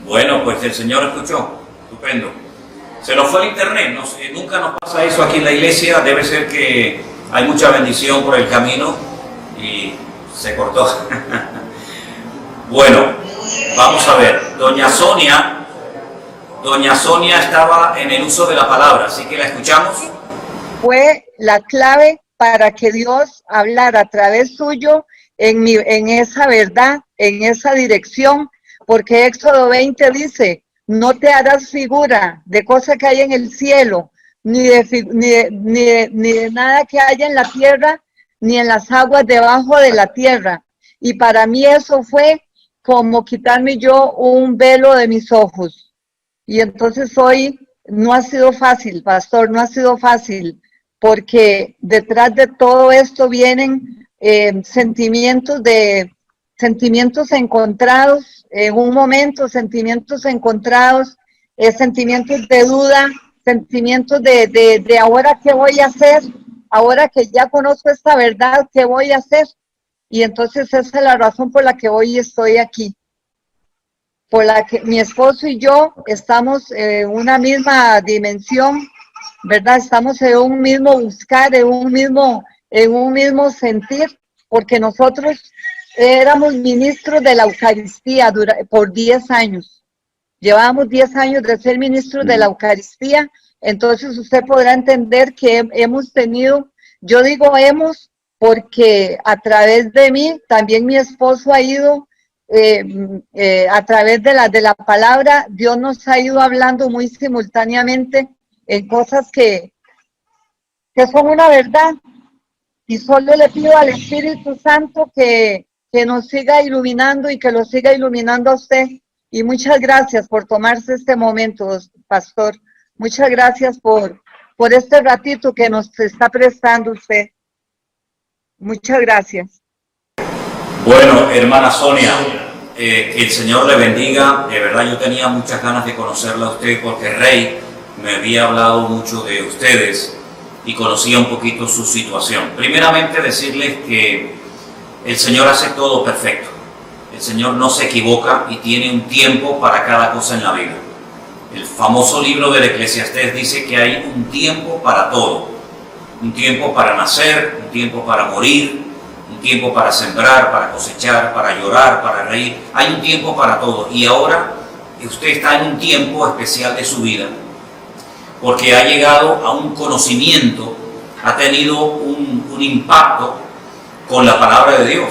Bueno, pues el Señor escuchó. Estupendo. Se nos fue el internet. No sé, nunca nos pasa eso aquí en la iglesia. Debe ser que hay mucha bendición por el camino y se cortó. Bueno, vamos a ver. Doña Sonia estaba en el uso de la palabra, así que la escuchamos. Fue la clave para que Dios hablara a través suyo en esa verdad, en esa dirección, porque Éxodo 20 dice, no te harás figura de cosa que hay en el cielo, ni de nada que haya en la tierra, ni en las aguas debajo de la tierra. Y para mí eso fue como quitarme yo un velo de mis ojos. Y entonces hoy no ha sido fácil, pastor, no ha sido fácil, porque detrás de todo esto vienen sentimientos encontrados, en un momento sentimientos encontrados, sentimientos de duda, sentimientos de ahora qué voy a hacer, ahora que ya conozco esta verdad, ¿qué voy a hacer? Y entonces esa es la razón por la que hoy estoy aquí, por la que mi esposo y yo estamos en una misma dimensión, ¿verdad? Estamos en un mismo buscar, en un mismo sentir, porque nosotros éramos ministros de la Eucaristía por 10 años. Llevábamos 10 años de ser ministros de la Eucaristía, entonces usted podrá entender que hemos tenido, yo digo hemos, porque a través de mí, también mi esposo ha ido, a través de la palabra, Dios nos ha ido hablando muy simultáneamente en cosas que son una verdad, y solo le pido al Espíritu Santo que nos siga iluminando y que lo siga iluminando a usted. Y muchas gracias por tomarse este momento, pastor. Muchas gracias por este ratito que nos está prestando usted. Muchas gracias. Bueno, hermana Sonia, que el Señor le bendiga. De verdad yo tenía muchas ganas de conocerla a usted porque Rey me había hablado mucho de ustedes y conocía un poquito su situación. Primeramente decirles que el Señor hace todo perfecto. El Señor no se equivoca y tiene un tiempo para cada cosa en la vida. El famoso libro del Eclesiastés dice que hay un tiempo para todo. Un tiempo para nacer, un tiempo para morir, un tiempo para sembrar, para cosechar, para llorar, para reír. Hay un tiempo para todo. Y ahora usted está en un tiempo especial de su vida, porque ha llegado a un conocimiento, ha tenido un impacto con la palabra de Dios.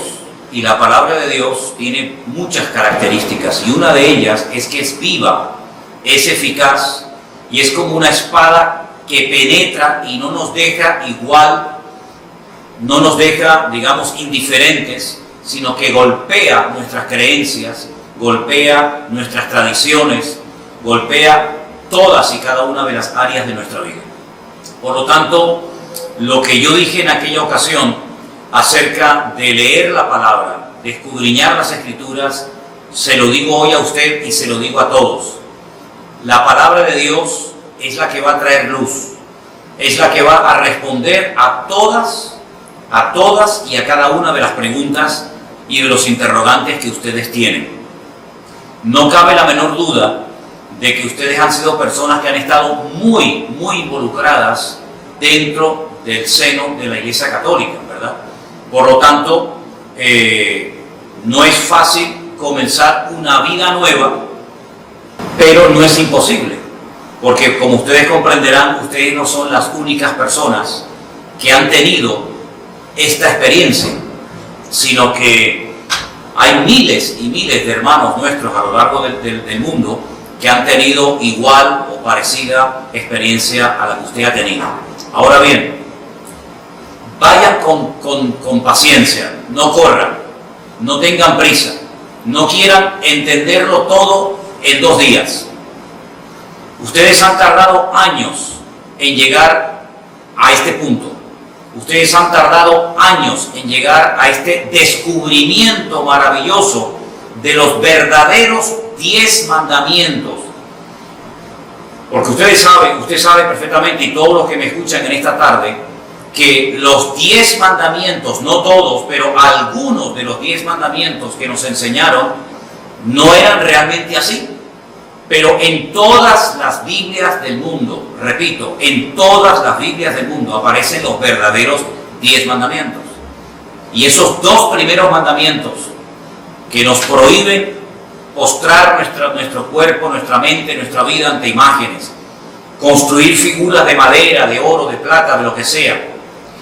Y la palabra de Dios tiene muchas características, y una de ellas es que es viva, es eficaz, y es como una espada que penetra y no nos deja igual, no nos deja, digamos, indiferentes, sino que golpea nuestras creencias, golpea nuestras tradiciones, golpea todas y cada una de las áreas de nuestra vida. Por lo tanto, lo que yo dije en aquella ocasión acerca de leer la palabra, de escudriñar las Escrituras, se lo digo hoy a usted y se lo digo a todos. La palabra de Dios es la que va a traer luz, es la que va a responder a todas y a cada una de las preguntas y de los interrogantes que ustedes tienen. No cabe la menor duda de que ustedes han sido personas que han estado muy involucradas dentro del seno de la Iglesia Católica, ¿verdad? Por lo tanto, no es fácil comenzar una vida nueva, pero no es imposible, porque como ustedes comprenderán, ustedes no son las únicas personas que han tenido esta experiencia, sino que hay miles y miles de hermanos nuestros a lo largo del mundo que han tenido igual o parecida experiencia a la que usted ha tenido. Ahora bien, vayan con paciencia, no corran, no tengan prisa, no quieran entenderlo todo en 2 días. Ustedes han tardado años en llegar a este punto. Ustedes han tardado años en llegar a este descubrimiento maravilloso de los verdaderos 10 mandamientos. Porque usted sabe perfectamente, y todos los que me escuchan en esta tarde, que los 10 mandamientos, no todos, pero algunos de los 10 mandamientos que nos enseñaron, no eran realmente así. Pero en todas las Biblias del mundo, repito, en todas las Biblias del mundo aparecen los verdaderos 10 mandamientos. Y esos 2 primeros mandamientos que nos prohíben postrar nuestro cuerpo, nuestra mente, nuestra vida ante imágenes, construir figuras de madera, de oro, de plata, de lo que sea,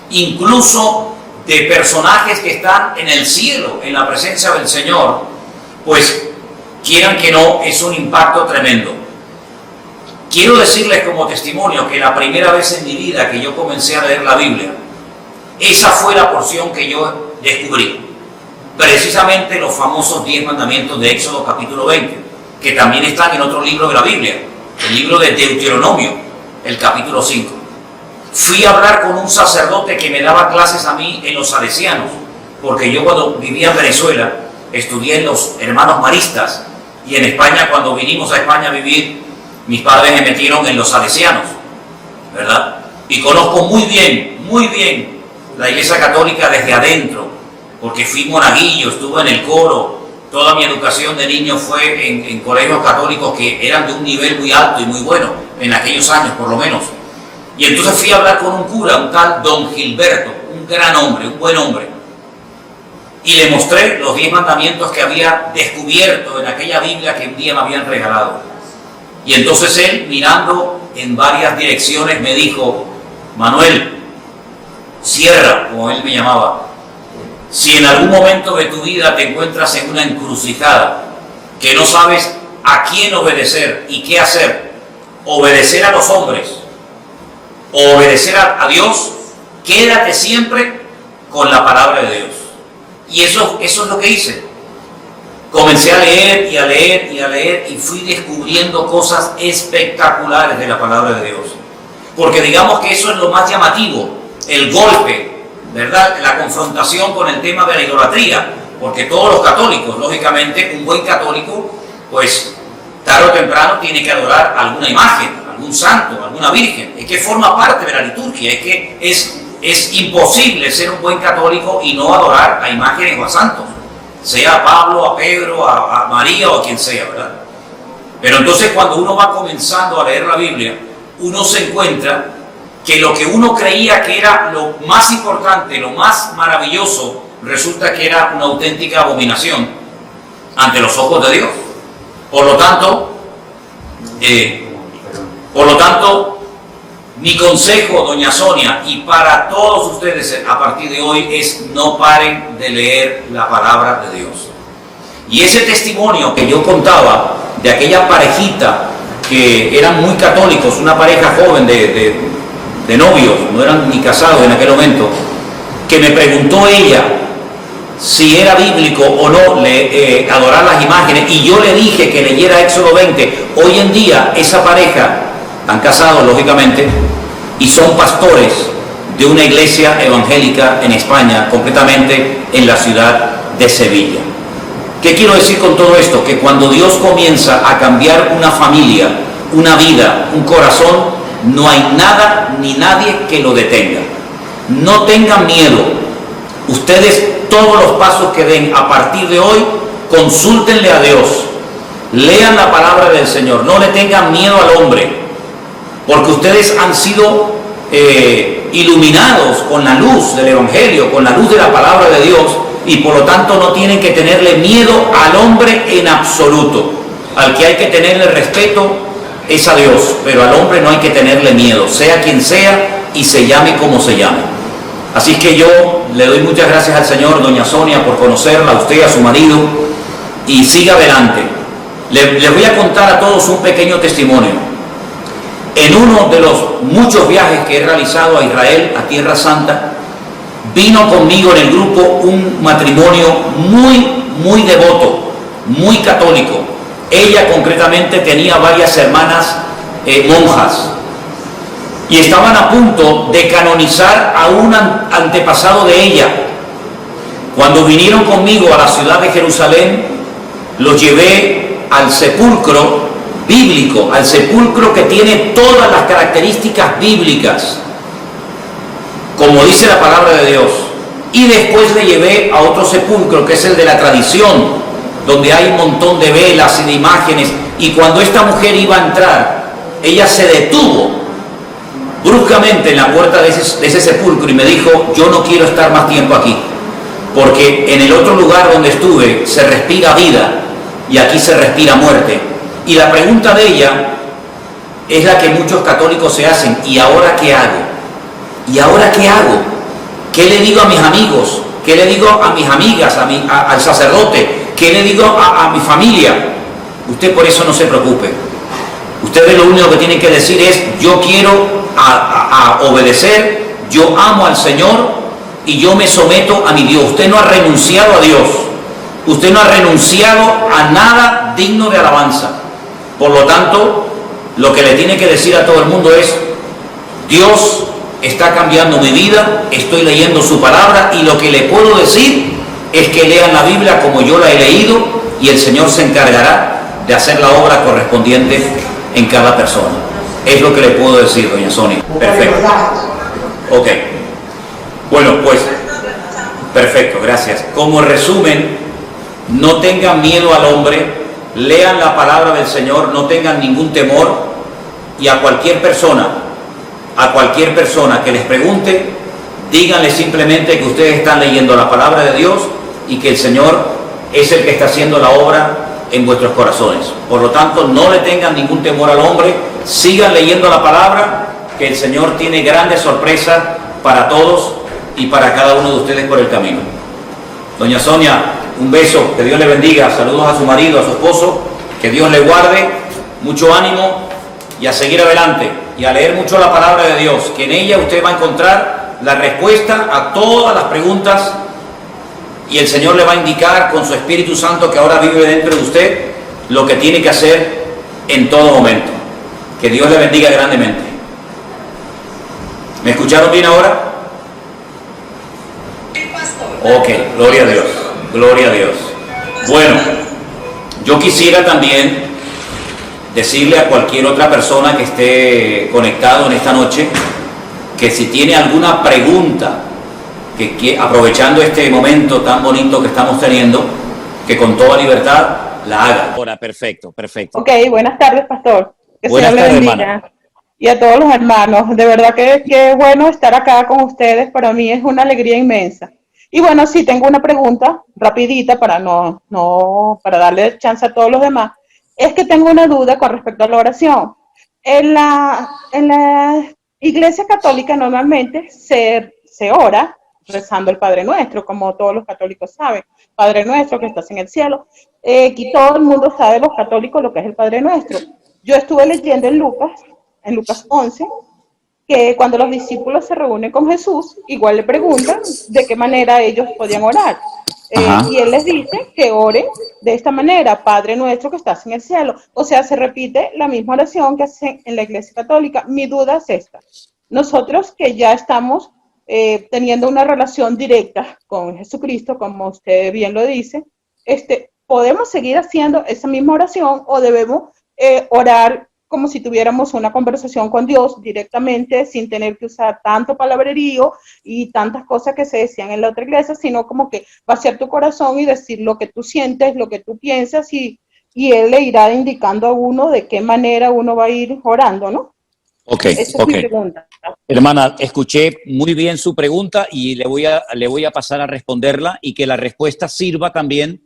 incluso de personajes que están en el cielo, en la presencia del Señor, pues quieran que no, es un impacto tremendo. Quiero decirles como testimonio que la primera vez en mi vida que yo comencé a leer la Biblia, esa fue la porción que yo descubrí. Precisamente los famosos 10 mandamientos de Éxodo capítulo 20, que también están en otro libro de la Biblia, el libro de Deuteronomio, el capítulo 5. Fui a hablar con un sacerdote que me daba clases a mí en los salesianos, porque yo cuando vivía en Venezuela estudié en los hermanos maristas, y en España, cuando vinimos a España a vivir, mis padres me metieron en los salesianos, ¿verdad? Y conozco muy bien la Iglesia Católica desde adentro, porque fui monaguillo, estuve en el coro, toda mi educación de niño fue en colegios católicos que eran de un nivel muy alto y muy bueno, en aquellos años por lo menos. Y entonces fui a hablar con un cura, un tal Don Gilberto, un gran hombre, un buen hombre, y le mostré los 10 mandamientos que había descubierto en aquella Biblia que un día me habían regalado. Y entonces él, mirando en varias direcciones, me dijo: Manuel, cierra, como él me llamaba, si en algún momento de tu vida te encuentras en una encrucijada, que no sabes a quién obedecer y qué hacer, obedecer a los hombres o obedecer a Dios, quédate siempre con la palabra de Dios. Y eso es lo que hice. Comencé a leer y a leer y a leer y fui descubriendo cosas espectaculares de la palabra de Dios. Porque digamos que eso es lo más llamativo, el golpe, ¿verdad? La confrontación con el tema de la idolatría. Porque todos los católicos, lógicamente, un buen católico, pues tarde o temprano tiene que adorar alguna imagen, algún santo, alguna virgen. Es que forma parte de la liturgia, es que es imposible ser un buen católico y no adorar a imágenes o a santos, sea a Pablo, a Pedro, a María o a quien sea, ¿verdad? Pero entonces cuando uno va comenzando a leer la Biblia, uno se encuentra que lo que uno creía que era lo más importante, lo más maravilloso, resulta que era una auténtica abominación ante los ojos de Dios. Por lo tanto, mi consejo, doña Sonia, y para todos ustedes a partir de hoy, es no paren de leer la palabra de Dios. Y ese testimonio que yo contaba de aquella parejita que eran muy católicos, una pareja joven de novios, no eran ni casados en aquel momento, que me preguntó ella si era bíblico o no adorar las imágenes, y yo le dije que leyera Éxodo 20. Hoy en día esa pareja, están casados lógicamente, y son pastores de una iglesia evangélica en España, concretamente en la ciudad de Sevilla. ¿Qué quiero decir con todo esto? Que cuando Dios comienza a cambiar una familia, una vida, un corazón, no hay nada ni nadie que lo detenga. No tengan miedo. Ustedes, todos los pasos que den a partir de hoy, consúltenle a Dios, lean la palabra del Señor, no le tengan miedo al hombre, porque ustedes han sido iluminados con la luz del Evangelio, con la luz de la palabra de Dios, y por lo tanto no tienen que tenerle miedo al hombre en absoluto. Al que hay que tenerle respeto es a Dios, pero al hombre no hay que tenerle miedo, sea quien sea y se llame como se llame. Así que yo le doy muchas gracias al Señor, doña Sonia, por conocerla, a usted, a su marido, y siga adelante. Les voy a contar a todos un pequeño testimonio. En uno de los muchos viajes que he realizado a Israel, a Tierra Santa, vino conmigo en el grupo un matrimonio muy devoto, muy católico. Ella concretamente tenía varias hermanas monjas, y estaban a punto de canonizar a un antepasado de ella. Cuando vinieron conmigo a la ciudad de Jerusalén, los llevé al sepulcro bíblico, al sepulcro que tiene todas las características bíblicas, como dice la palabra de Dios. Y después le llevé a otro sepulcro, que es el de la tradición, donde hay un montón de velas y de imágenes, Y cuando esta mujer iba a entrar, ella se detuvo bruscamente en la puerta de ese sepulcro y me dijo, yo no quiero estar más tiempo aquí, porque en el otro lugar donde estuve se respira vida y aquí se respira muerte. Y la pregunta de ella es la que muchos católicos se hacen, ¿y ahora qué hago? ¿Y ahora qué hago? ¿Qué le digo a mis amigos? ¿Qué le digo a mis amigas, al sacerdote? ¿Qué le digo a mi familia? Usted por eso no se preocupe. Ustedes lo único que tienen que decir es, yo quiero obedecer, yo amo al Señor y yo me someto a mi Dios. Usted no ha renunciado a Dios. Usted no ha renunciado a nada digno de alabanza. Por lo tanto, lo que le tiene que decir a todo el mundo es, Dios está cambiando mi vida, estoy leyendo su palabra y lo que le puedo decir es que lean la Biblia como yo la he leído y el Señor se encargará de hacer la obra correspondiente en cada persona. Es lo que le puedo decir, doña Sonia. Perfecto. Ok. Bueno, pues, perfecto, gracias. Como resumen, no tengan miedo al hombre, lean la palabra del Señor, no tengan ningún temor y a cualquier persona que les pregunte, díganle simplemente que ustedes están leyendo la palabra de Dios y que el Señor es el que está haciendo la obra en vuestros corazones. Por lo tanto, no le tengan ningún temor al hombre, sigan leyendo la palabra, que el Señor tiene grandes sorpresas para todos y para cada uno de ustedes por el camino. Doña Sonia, un beso, que Dios le bendiga, saludos a su marido, a su esposo, que Dios le guarde, mucho ánimo y a seguir adelante y a leer mucho la palabra de Dios, que en ella usted va a encontrar la respuesta a todas las preguntas y el Señor le va a indicar con su Espíritu Santo que ahora vive dentro de usted lo que tiene que hacer en todo momento. Que Dios le bendiga grandemente. ¿Me escucharon bien ahora? Ok, gloria a Dios, gloria a Dios. Bueno, yo quisiera también decirle a cualquier otra persona que esté conectado en esta noche que si tiene alguna pregunta, que aprovechando este momento tan bonito que estamos teniendo, que con toda libertad la haga. Ahora, perfecto, perfecto. Ok, buenas tardes, pastor. Que Buenas Señor le tardes, bendiga. hermana. Y a todos los hermanos. De verdad que es bueno estar acá con ustedes. Para mí es una alegría inmensa. Y bueno, sí, tengo una pregunta rapidita para para darle chance a todos los demás. Es que tengo una duda con respecto a la oración. En la Iglesia Católica normalmente se ora rezando el Padre Nuestro, como todos los católicos saben. Padre Nuestro que estás en el cielo. Aquí todo el mundo sabe, los católicos, lo que es el Padre Nuestro. Yo estuve leyendo en Lucas 11, que cuando los discípulos se reúnen con Jesús, igual le preguntan de qué manera ellos podían orar. Y él les dice que oren de esta manera, Padre Nuestro que estás en el cielo. O sea, se repite la misma oración que hacen en la Iglesia Católica. Mi duda es esta. Nosotros que ya estamos teniendo una relación directa con Jesucristo, como usted bien lo dice, ¿podemos seguir haciendo esa misma oración o debemos orar como si tuviéramos una conversación con Dios directamente, sin tener que usar tanto palabrerío y tantas cosas que se decían en la otra iglesia, sino como que vaciar tu corazón y decir lo que tú sientes, lo que tú piensas, y Él le irá indicando a uno de qué manera uno va a ir orando, ¿no? Ok, Esa es mi pregunta. Hermana, escuché muy bien su pregunta y le voy a pasar a responderla y que la respuesta sirva también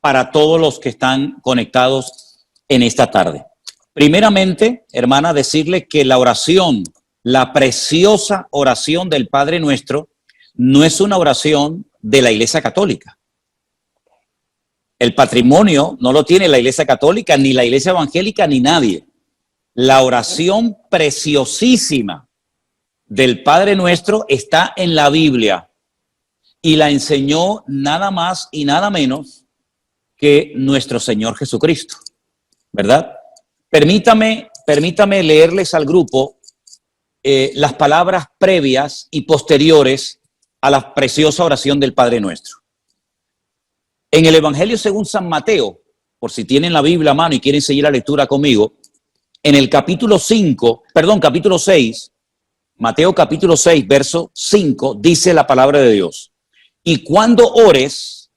para todos los que están conectados en esta tarde. Primeramente, hermana, decirle que la oración, la preciosa oración del Padre Nuestro, no es una oración de la Iglesia Católica. El patrimonio no lo tiene la Iglesia Católica, ni la Iglesia Evangélica, ni nadie. La oración preciosísima del Padre Nuestro está en la Biblia y la enseñó nada más y nada menos que nuestro Señor Jesucristo, ¿verdad? Permítame leerles al grupo las palabras previas y posteriores a la preciosa oración del Padre Nuestro. En el Evangelio según San Mateo, por si tienen la Biblia a mano y quieren seguir la lectura conmigo, en el capítulo 6, Mateo capítulo 6, verso 5, dice la palabra de Dios: y cuando ores,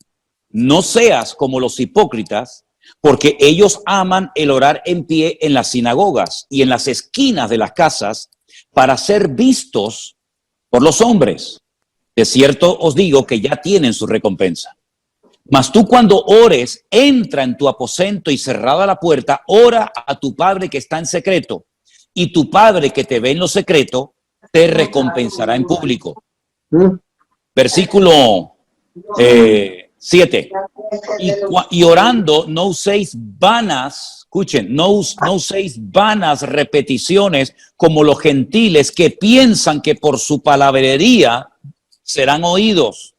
no seas como los hipócritas, porque ellos aman el orar en pie en las sinagogas y en las esquinas de las casas para ser vistos por los hombres. De cierto os digo que ya tienen su recompensa. Mas tú cuando ores, entra en tu aposento y cerrada la puerta, ora a tu Padre que está en secreto, y tu Padre que te ve en lo secreto, te recompensará en público. Versículo 7. Y orando no uséis vanas, escuchen, no uséis vanas repeticiones como los gentiles que piensan que por su palabrería serán oídos.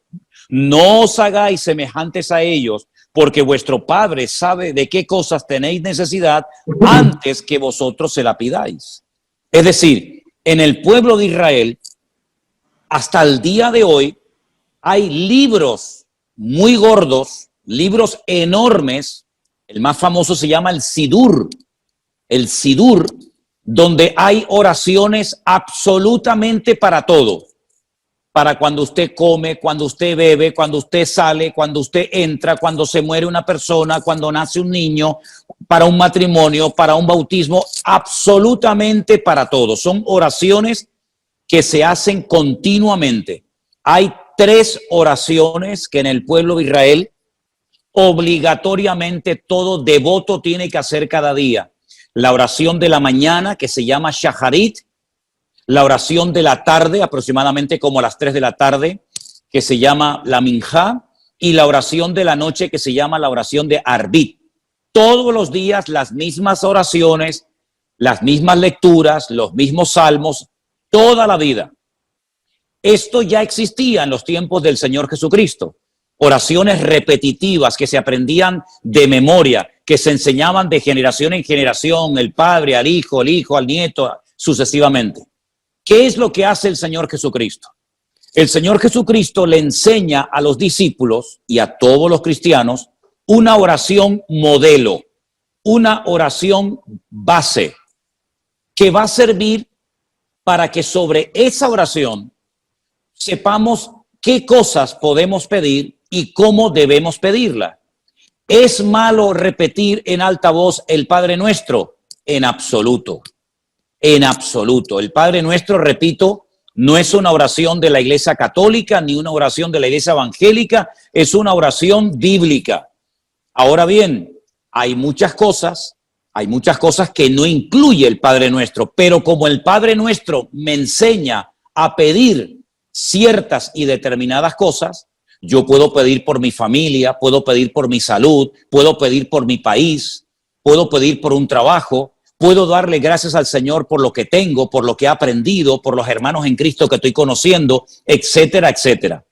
No os hagáis semejantes a ellos, porque vuestro Padre sabe de qué cosas tenéis necesidad antes que vosotros se la pidáis. Es decir, en el pueblo de Israel, hasta el día de hoy, hay libros muy gordos, libros enormes. El más famoso se llama el Sidur, donde hay oraciones absolutamente para todo. Para cuando usted come, cuando usted bebe, cuando usted sale, cuando usted entra, cuando se muere una persona, cuando nace un niño, para un matrimonio, para un bautismo, absolutamente para todo. Son oraciones que se hacen continuamente. Hay 3 oraciones que en el pueblo de Israel obligatoriamente todo devoto tiene que hacer cada día. La oración de la mañana, que se llama Shacharit, la oración de la tarde, aproximadamente como a las 3 de la tarde, que se llama la Minjá, y la oración de la noche, que se llama la oración de Arbit. Todos los días las mismas oraciones, las mismas lecturas, los mismos salmos, toda la vida. Esto ya existía en los tiempos del Señor Jesucristo. Oraciones repetitivas que se aprendían de memoria, que se enseñaban de generación en generación, el padre al hijo, el hijo al nieto, sucesivamente. ¿Qué es lo que hace el Señor Jesucristo? El Señor Jesucristo le enseña a los discípulos y a todos los cristianos una oración modelo, una oración base, que va a servir para que sobre esa oración sepamos qué cosas podemos pedir y cómo debemos pedirla. ¿Es malo repetir en alta voz el Padre Nuestro? En absoluto. En absoluto. El Padre Nuestro, repito, no es una oración de la Iglesia Católica ni una oración de la Iglesia Evangélica, es una oración bíblica. Ahora bien, hay muchas cosas que no incluye el Padre Nuestro, pero como el Padre Nuestro me enseña a pedir ciertas y determinadas cosas, yo puedo pedir por mi familia, puedo pedir por mi salud, puedo pedir por mi país, puedo pedir por un trabajo, puedo darle gracias al Señor por lo que tengo, por lo que he aprendido, por los hermanos en Cristo que estoy conociendo, etcétera, etcétera.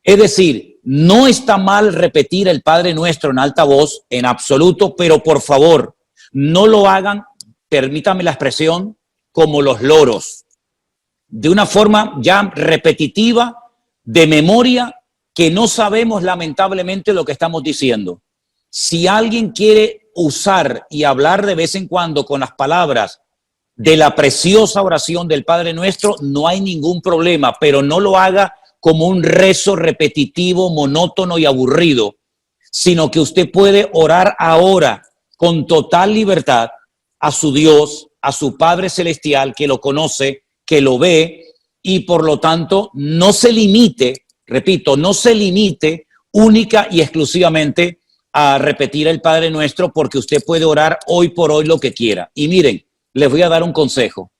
Es decir, no está mal repetir el Padre Nuestro en alta voz, en absoluto, pero por favor, no lo hagan, permítame la expresión, como los loros, de una forma ya repetitiva, de memoria, que no sabemos lamentablemente lo que estamos diciendo. Si alguien quiere usar y hablar de vez en cuando con las palabras de la preciosa oración del Padre Nuestro, no hay ningún problema, pero no lo haga como un rezo repetitivo, monótono y aburrido, sino que usted puede orar ahora con total libertad a su Dios, a su Padre Celestial, que lo conoce, que lo ve, y por lo tanto no se limite, repito, no se limite única y exclusivamente a repetir el Padre Nuestro, porque usted puede orar hoy por hoy lo que quiera. Y miren, les voy a dar un consejo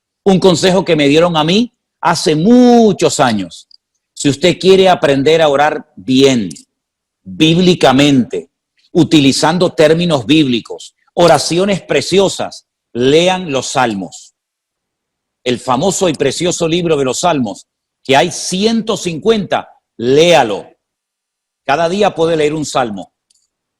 que me dieron a mí hace muchos años. Si usted quiere aprender a orar bien, bíblicamente, utilizando términos bíblicos, oraciones preciosas, lean los Salmos. El famoso y precioso libro de los Salmos, que hay 150, léalo. Cada día puede leer un salmo.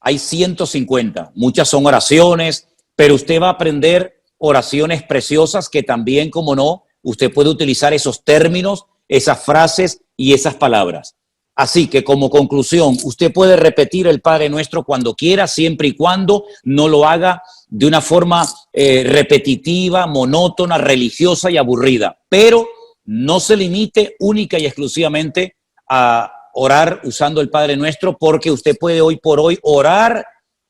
Hay 150, muchas son oraciones, pero usted va a aprender oraciones preciosas que también, como no, usted puede utilizar esos términos, esas frases y esas palabras. Así que como conclusión, usted puede repetir el Padre Nuestro cuando quiera, siempre y cuando no lo haga de una forma repetitiva, monótona, religiosa y aburrida. Pero no se limite única y exclusivamente a orar usando el Padre Nuestro, porque usted puede hoy por hoy orar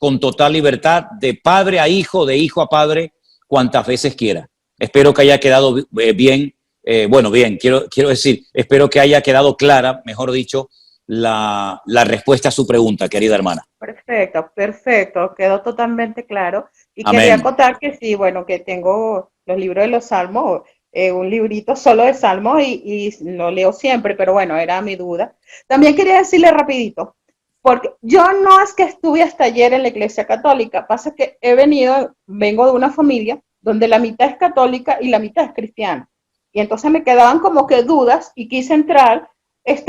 con total libertad, de padre a hijo, de hijo a padre, cuantas veces quiera. Espero que haya quedado bien, quiero decir, espero que haya quedado clara, mejor dicho, la respuesta a su pregunta, querida hermana. Perfecto, quedó totalmente claro. Y Amén. quería acotar que sí, bueno, que tengo los libros de los Salmos, un librito solo de Salmos y lo leo siempre, pero bueno, era mi duda. También quería decirle rapidito, porque yo no es que estuve hasta ayer en la Iglesia Católica, pasa que vengo de una familia donde la mitad es católica y la mitad es cristiana. Y entonces me quedaban como que dudas y quise entrar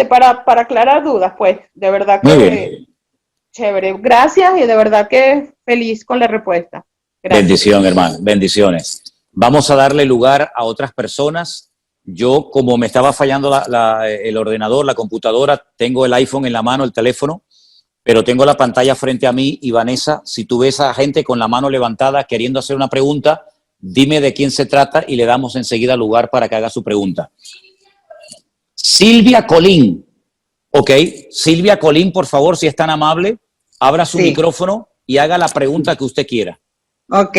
para aclarar dudas, pues, de verdad Muy que bien. chévere. Gracias y de verdad que feliz con la respuesta. Gracias. Bendición, hermano. Bendiciones. Vamos a darle lugar a otras personas. Yo, como me estaba fallando el ordenador, la computadora, tengo el iPhone en la mano, el teléfono, pero tengo la pantalla frente a mí. Y Vanessa, si tú ves a gente con la mano levantada queriendo hacer una pregunta, dime de quién se trata y le damos enseguida lugar para que haga su pregunta. Silvia Colín. Ok, Silvia Colín, por favor, si es tan amable, abra su micrófono y haga la pregunta que usted quiera. Ok,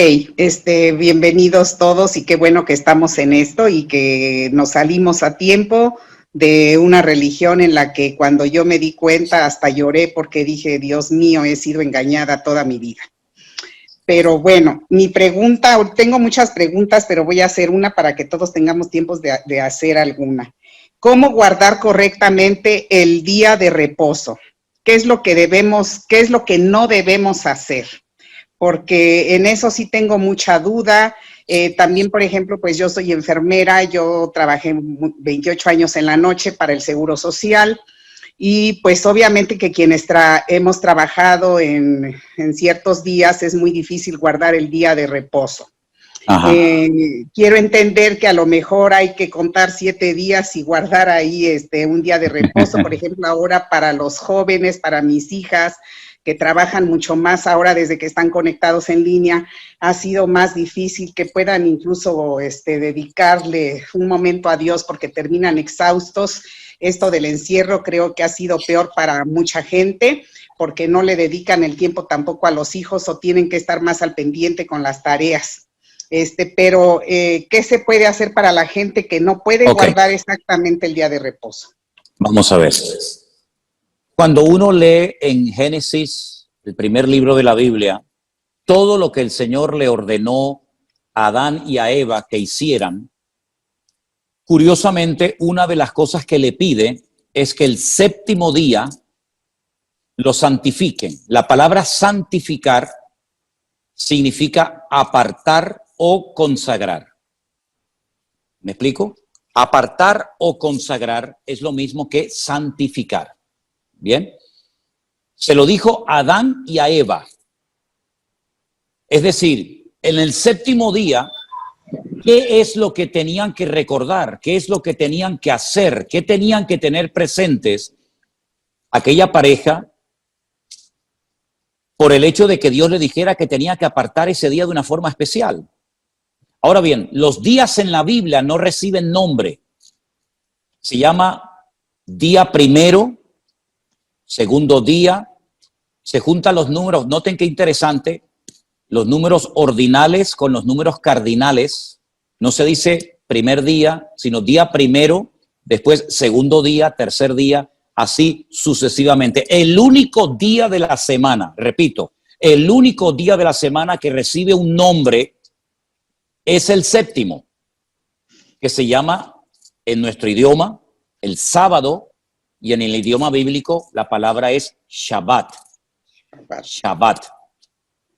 bienvenidos todos y qué bueno que estamos en esto y que nos salimos a tiempo de una religión en la que cuando yo me di cuenta hasta lloré porque dije, Dios mío, he sido engañada toda mi vida. Pero bueno, mi pregunta, tengo muchas preguntas, pero voy a hacer una para que todos tengamos tiempos de hacer alguna. ¿Cómo guardar correctamente el día de reposo? ¿Qué es lo que no debemos hacer? Porque en eso sí tengo mucha duda. También, por ejemplo, pues yo soy enfermera, yo trabajé 28 años en la noche para el Seguro Social y pues obviamente que quienes hemos trabajado en ciertos días es muy difícil guardar el día de reposo. Quiero entender que a lo mejor hay que contar 7 días y guardar ahí un día de reposo, por ejemplo, ahora para los jóvenes, para mis hijas, que trabajan mucho más ahora desde que están conectados en línea, ha sido más difícil que puedan incluso dedicarle un momento a Dios porque terminan exhaustos. Esto del encierro creo que ha sido peor para mucha gente porque no le dedican el tiempo tampoco a los hijos o tienen que estar más al pendiente con las tareas. Pero ¿qué se puede hacer para la gente que no puede guardar exactamente el día de reposo? Vamos a ver. Cuando uno lee en Génesis, el primer libro de la Biblia, todo lo que el Señor le ordenó a Adán y a Eva que hicieran, curiosamente, una de las cosas que le pide es que el 7º día lo santifiquen. La palabra santificar significa apartar o consagrar. ¿Me explico? Apartar o consagrar es lo mismo que santificar. Bien, se lo dijo a Adán y a Eva. Es decir, en el 7º día, ¿qué es lo que tenían que recordar? ¿Qué es lo que tenían que hacer? ¿Qué tenían que tener presentes aquella pareja por el hecho de que Dios le dijera que tenía que apartar ese día de una forma especial? Ahora bien, los días en la Biblia no reciben nombre. Se llama día primero, segundo día, se juntan los números, noten qué interesante, los números ordinales con los números cardinales, no se dice primer día, sino día primero, después segundo día, tercer día, así sucesivamente. El único día de la semana, repito, el único día de la semana que recibe un nombre es el 7º, que se llama en nuestro idioma el sábado. Y en el idioma bíblico la palabra es Shabbat. Shabbat,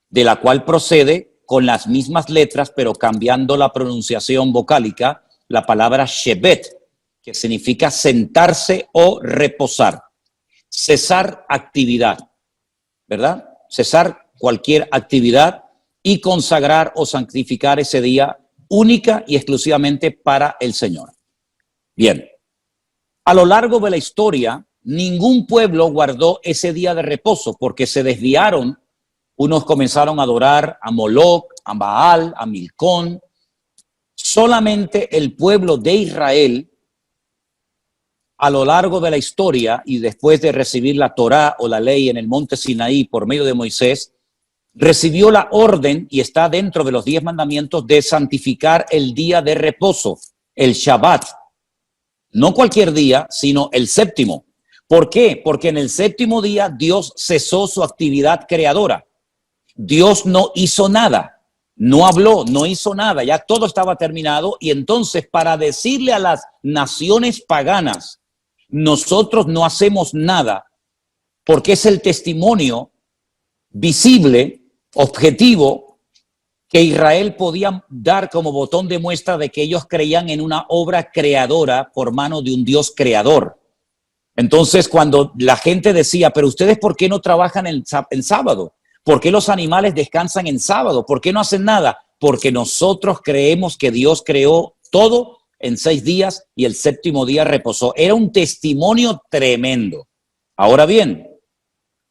de la cual procede con las mismas letras, pero cambiando la pronunciación vocálica, la palabra Shebet, que significa sentarse o reposar. Cesar actividad, ¿verdad? Cesar cualquier actividad y consagrar o santificar ese día única y exclusivamente para el Señor. Bien. A lo largo de la historia, ningún pueblo guardó ese día de reposo porque se desviaron. Unos comenzaron a adorar a Moloc, a Baal, a Milcón. Solamente el pueblo de Israel, a lo largo de la historia y después de recibir la Torá o la ley en el monte Sinaí por medio de Moisés, recibió la orden, y está dentro de los 10 mandamientos, de santificar el día de reposo, el Shabbat. No cualquier día, sino el séptimo. ¿Por qué? Porque en el séptimo día Dios cesó su actividad creadora. Dios no hizo nada, no habló, no hizo nada, ya todo estaba terminado. Y entonces, para decirle a las naciones paganas, nosotros no hacemos nada, porque es el testimonio visible, objetivo, que Israel podía dar como botón de muestra de que ellos creían en una obra creadora por mano de un Dios creador. Entonces, cuando la gente decía, pero ustedes, ¿por qué no trabajan en sábado? ¿Por qué los animales descansan en sábado? ¿Por qué no hacen nada? Porque nosotros creemos que Dios creó todo en 6 días y el séptimo día reposó. Era un testimonio tremendo. Ahora bien,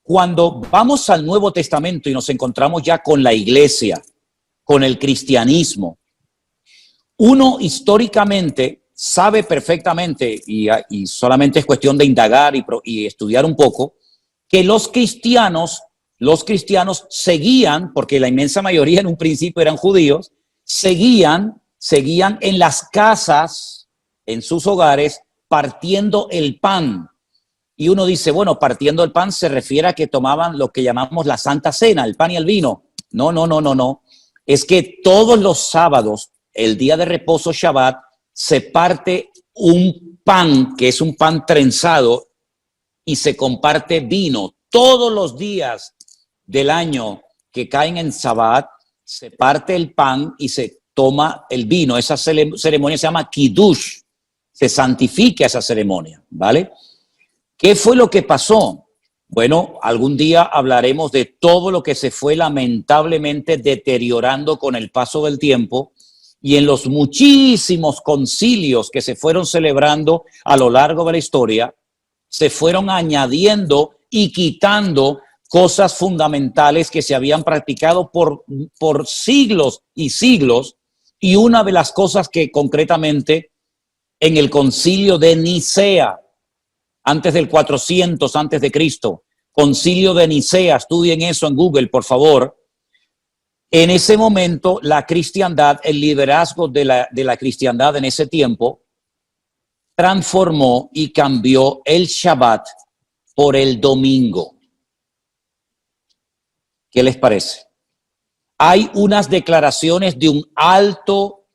cuando vamos al Nuevo Testamento y nos encontramos ya con la iglesia, con el cristianismo, uno históricamente sabe perfectamente, y solamente es cuestión de indagar y estudiar un poco, que los cristianos seguían, porque la inmensa mayoría en un principio eran judíos, seguían en las casas, en sus hogares, partiendo el pan. Y uno dice, bueno, partiendo el pan se refiere a que tomaban lo que llamamos la Santa Cena, el pan y el vino. No. Es que todos los sábados, el día de reposo Shabbat, se parte un pan, que es un pan trenzado, y se comparte vino. Todos los días del año que caen en Shabbat, se parte el pan y se toma el vino. Esa ceremonia se llama Kiddush. Se santifica esa ceremonia, ¿vale? ¿Qué fue lo que pasó? Bueno, algún día hablaremos de todo lo que se fue lamentablemente deteriorando con el paso del tiempo y en los muchísimos concilios que se fueron celebrando a lo largo de la historia, se fueron añadiendo y quitando cosas fundamentales que se habían practicado por siglos y siglos. Y una de las cosas que concretamente en el concilio de Nicea, antes del 400 antes de Cristo, concilio de Nicea, estudien eso en Google, por favor. En ese momento, la cristiandad, el liderazgo de la cristiandad en ese tiempo, transformó y cambió el Shabbat por el domingo. ¿Qué les parece? Hay unas declaraciones de un alto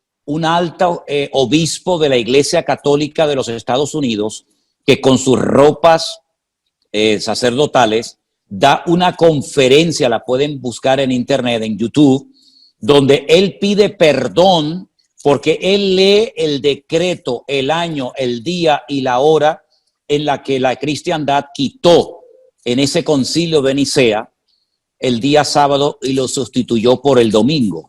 obispo de la Iglesia Católica de los Estados Unidos que con sus ropas sacerdotales da una conferencia, la pueden buscar en internet, en YouTube, donde él pide perdón porque él lee el decreto, el año, el día y la hora en la que la cristiandad quitó en ese concilio de Nicea el día sábado y lo sustituyó por el domingo.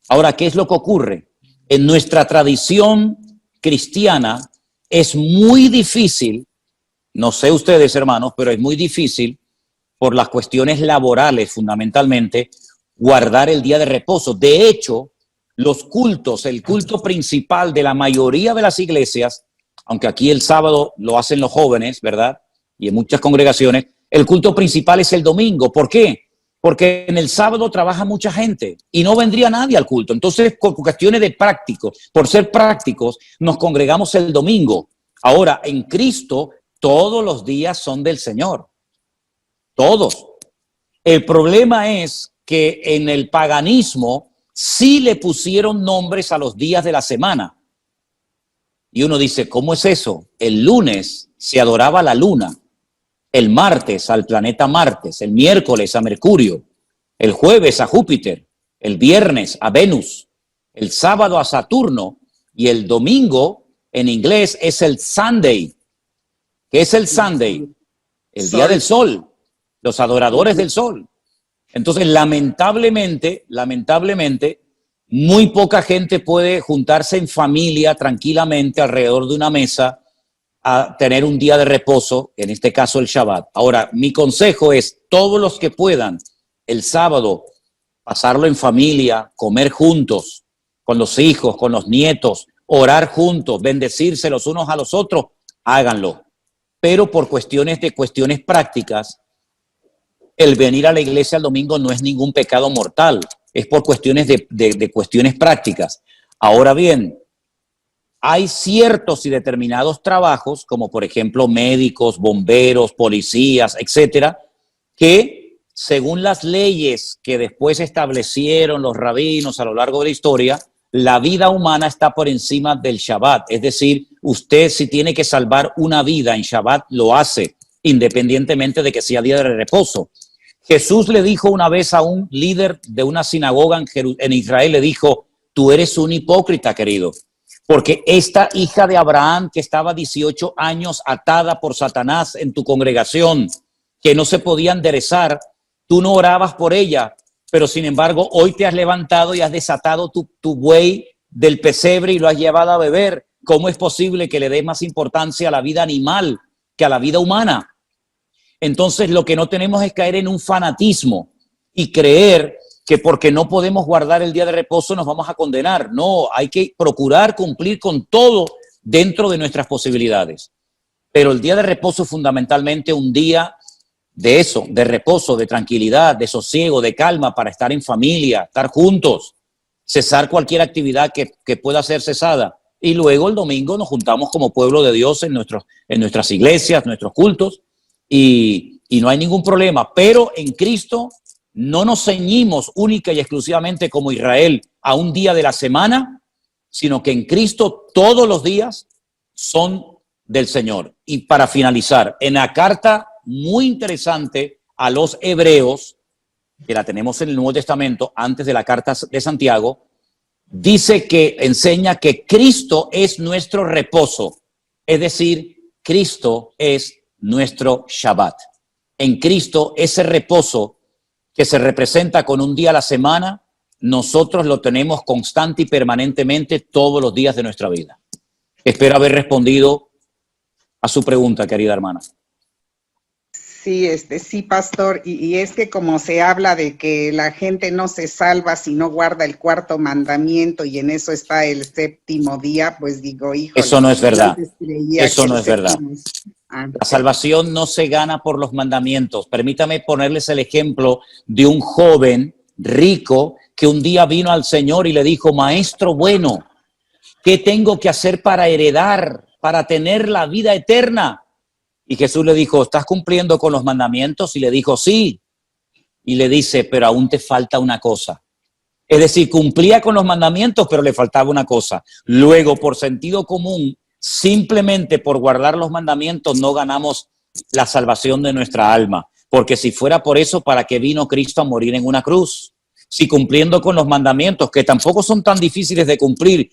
Ahora, ¿qué es lo que ocurre? En nuestra tradición cristiana es muy difícil, no sé ustedes hermanos, pero es muy difícil por las cuestiones laborales fundamentalmente, guardar el día de reposo. De hecho, los cultos, el culto principal de la mayoría de las iglesias, aunque aquí el sábado lo hacen los jóvenes, ¿verdad? Y en muchas congregaciones, el culto principal es el domingo. ¿Por qué? Porque en el sábado trabaja mucha gente y no vendría nadie al culto. Entonces, por cuestiones de prácticos, por ser prácticos, nos congregamos el domingo. Ahora, en Cristo, todos los días son del Señor. Todos. El problema es que en el paganismo sí le pusieron nombres a los días de la semana. Y uno dice, ¿cómo es eso? El lunes se adoraba la luna, el martes al planeta Martes, el miércoles a Mercurio, el jueves a Júpiter, el viernes a Venus, el sábado a Saturno y el domingo en inglés es el Sunday. ¿Qué es el Sunday? El día del sol, los adoradores del sol. Entonces, lamentablemente, muy poca gente puede juntarse en familia tranquilamente alrededor de una mesa a tener un día de reposo, en este caso el Shabbat. Ahora, mi consejo es, todos los que puedan, el sábado, pasarlo en familia, comer juntos, con los hijos, con los nietos, orar juntos, bendecirse los unos a los otros, háganlo. Pero por cuestiones prácticas, el venir a la iglesia el domingo no es ningún pecado mortal, es por cuestiones de cuestiones prácticas. Ahora bien, hay ciertos y determinados trabajos, como por ejemplo médicos, bomberos, policías, etcétera, que según las leyes que después establecieron los rabinos a lo largo de la historia, la vida humana está por encima del Shabbat. Es decir, usted si tiene que salvar una vida en Shabbat, lo hace, independientemente de que sea día de reposo. Jesús le dijo una vez a un líder de una sinagoga en Israel, le dijo, tú eres un hipócrita, querido, porque esta hija de Abraham que estaba 18 años atada por Satanás en tu congregación, que no se podía enderezar, tú no orabas por ella, pero sin embargo hoy te has levantado y has desatado tu buey del pesebre y lo has llevado a beber. ¿Cómo es posible que le des más importancia a la vida animal que a la vida humana? Entonces lo que no tenemos es caer en un fanatismo y creer que porque no podemos guardar el día de reposo nos vamos a condenar. No, hay que procurar cumplir con todo dentro de nuestras posibilidades. Pero el día de reposo es fundamentalmente un día de eso, de reposo, de tranquilidad, de sosiego, de calma para estar en familia, estar juntos, cesar cualquier actividad que pueda ser cesada. Y luego el domingo nos juntamos como pueblo de Dios en nuestras iglesias, nuestros cultos, y no hay ningún problema. Pero en Cristo no nos ceñimos única y exclusivamente como Israel a un día de la semana, sino que en Cristo todos los días son del Señor. Y para finalizar, en la carta muy interesante a los hebreos, que la tenemos en el Nuevo Testamento, antes de la carta de Santiago, dice que enseña que Cristo es nuestro reposo, es decir, Cristo es nuestro Shabbat. En Cristo, ese reposo que se representa con un día a la semana, nosotros lo tenemos constante y permanentemente todos los días de nuestra vida. Espero haber respondido a su pregunta, querida hermana. Sí, sí, pastor, y es que como se habla de que la gente no se salva si no guarda el cuarto mandamiento y en eso está el séptimo día, pues digo, hijo. Eso no es verdad. Eso no es verdad. La salvación no se gana por los mandamientos. Permítame ponerles el ejemplo de un joven rico que un día vino al Señor y le dijo, maestro bueno, ¿qué tengo que hacer para heredar, para tener la vida eterna? Y Jesús le dijo, ¿estás cumpliendo con los mandamientos? Y le dijo, sí. Y le dice, pero aún te falta una cosa. Es decir, cumplía con los mandamientos, pero le faltaba una cosa. Luego, por sentido común, simplemente por guardar los mandamientos, no ganamos la salvación de nuestra alma. Porque si fuera por eso, ¿para qué vino Cristo a morir en una cruz? Si cumpliendo con los mandamientos, que tampoco son tan difíciles de cumplir,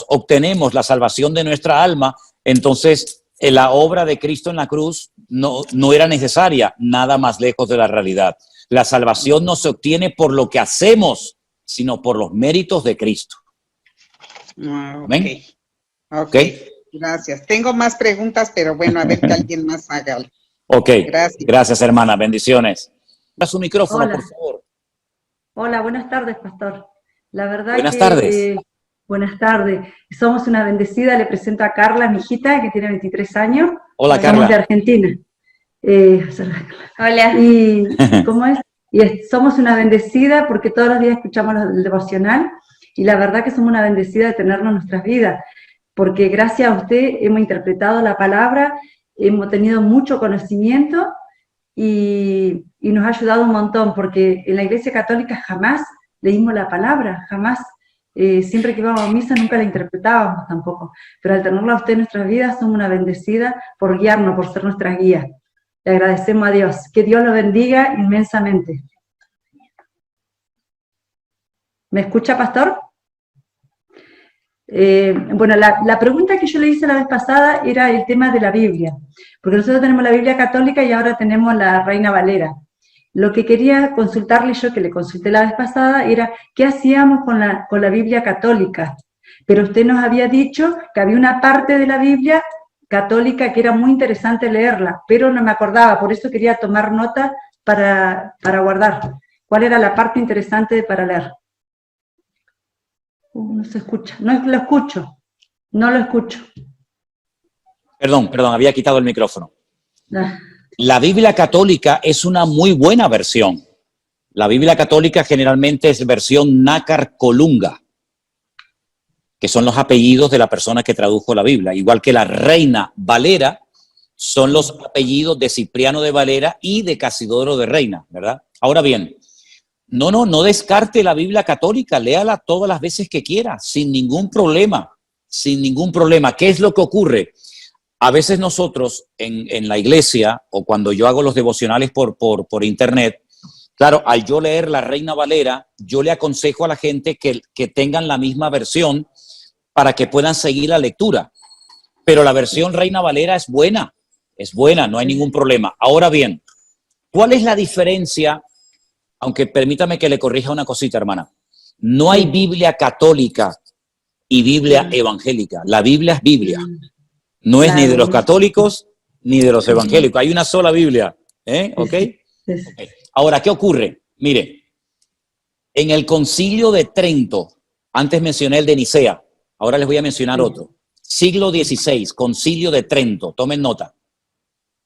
obtenemos la salvación de nuestra alma, entonces la obra de Cristo en la cruz no era necesaria, nada más lejos de la realidad. La salvación no se obtiene por lo que hacemos, sino por los méritos de Cristo. ¿Amén? Ok, gracias. Tengo más preguntas, pero bueno, a ver que alguien más haga algo. Ok, gracias hermana, bendiciones. A su micrófono, Hola. por favor. Hola, buenas tardes, pastor. La verdad Buenas tardes. Buenas tardes. Somos una bendecida. Le presento a Carla, mi hijita, que tiene 23 años. Hola, Somos Carla. de Argentina. Hola. Y ¿cómo es? Somos una bendecida porque todos los días escuchamos el devocional y la verdad que somos una bendecida de tenernos en nuestras vidas, porque gracias a usted hemos interpretado la palabra, hemos tenido mucho conocimiento y nos ha ayudado un montón, porque en la Iglesia Católica jamás leímos la palabra, jamás. Siempre que íbamos a misa nunca la interpretábamos tampoco, pero al tenerla a usted en nuestras vidas somos una bendecida por guiarnos, por ser nuestra guía. Le agradecemos a Dios. Que Dios lo bendiga inmensamente. ¿Me escucha, pastor? Bueno, la pregunta que yo le hice la vez pasada era el tema de la Biblia, porque nosotros tenemos la Biblia católica y ahora tenemos la Reina Valera. Lo que quería consultarle yo, que le consulté la vez pasada, era qué hacíamos con la Biblia católica. Pero usted nos había dicho que había una parte de la Biblia católica que era muy interesante leerla, pero no me acordaba, por eso quería tomar nota para guardar. ¿Cuál era la parte interesante para leer? No se escucha, no lo escucho, no lo escucho. Perdón, había quitado el micrófono. La Biblia católica es una muy buena versión. La Biblia católica generalmente es versión Nácar Colunga, que son los apellidos de la persona que tradujo la Biblia, igual que la Reina Valera son los apellidos de Cipriano de Valera y de Casidoro de Reina, ¿verdad? Ahora bien, no descarte la Biblia católica, léala todas las veces que quiera, sin ningún problema, sin ningún problema. ¿Qué es lo que ocurre? A veces nosotros en la iglesia o cuando yo hago los devocionales por internet, claro, al yo leer la Reina Valera, yo le aconsejo a la gente que tengan la misma versión para que puedan seguir la lectura. Pero la versión Reina Valera es buena, no hay ningún problema. Ahora bien, ¿cuál es la diferencia? Aunque permítame que le corrija una cosita, hermana. No hay Biblia católica y Biblia evangélica. La Biblia es Biblia. No es ni de los católicos ni de los evangélicos. Hay una sola Biblia. ¿Ok? Ahora, ¿qué ocurre? Mire, en el Concilio de Trento, antes mencioné el de Nicea, ahora les voy a mencionar otro. Siglo XVI, Concilio de Trento, tomen nota.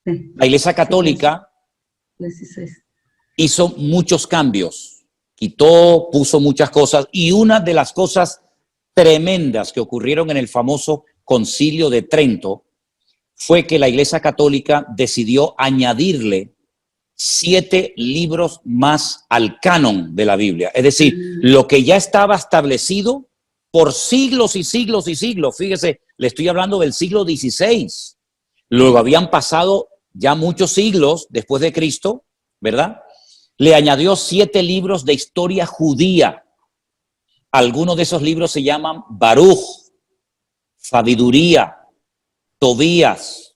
La Iglesia Católica hizo muchos cambios, quitó, puso muchas cosas, y una de las cosas tremendas que ocurrieron en el famoso Concilio de Trento fue que la Iglesia Católica decidió añadirle 7 libros más al canon de la Biblia. Es decir, lo que ya estaba establecido por siglos y siglos y siglos. Fíjese, le estoy hablando del siglo XVI. Luego habían pasado ya muchos siglos después de Cristo, ¿verdad? Le añadió 7 libros de historia judía. Algunos de esos libros se llaman Baruch, Sabiduría, Tobías,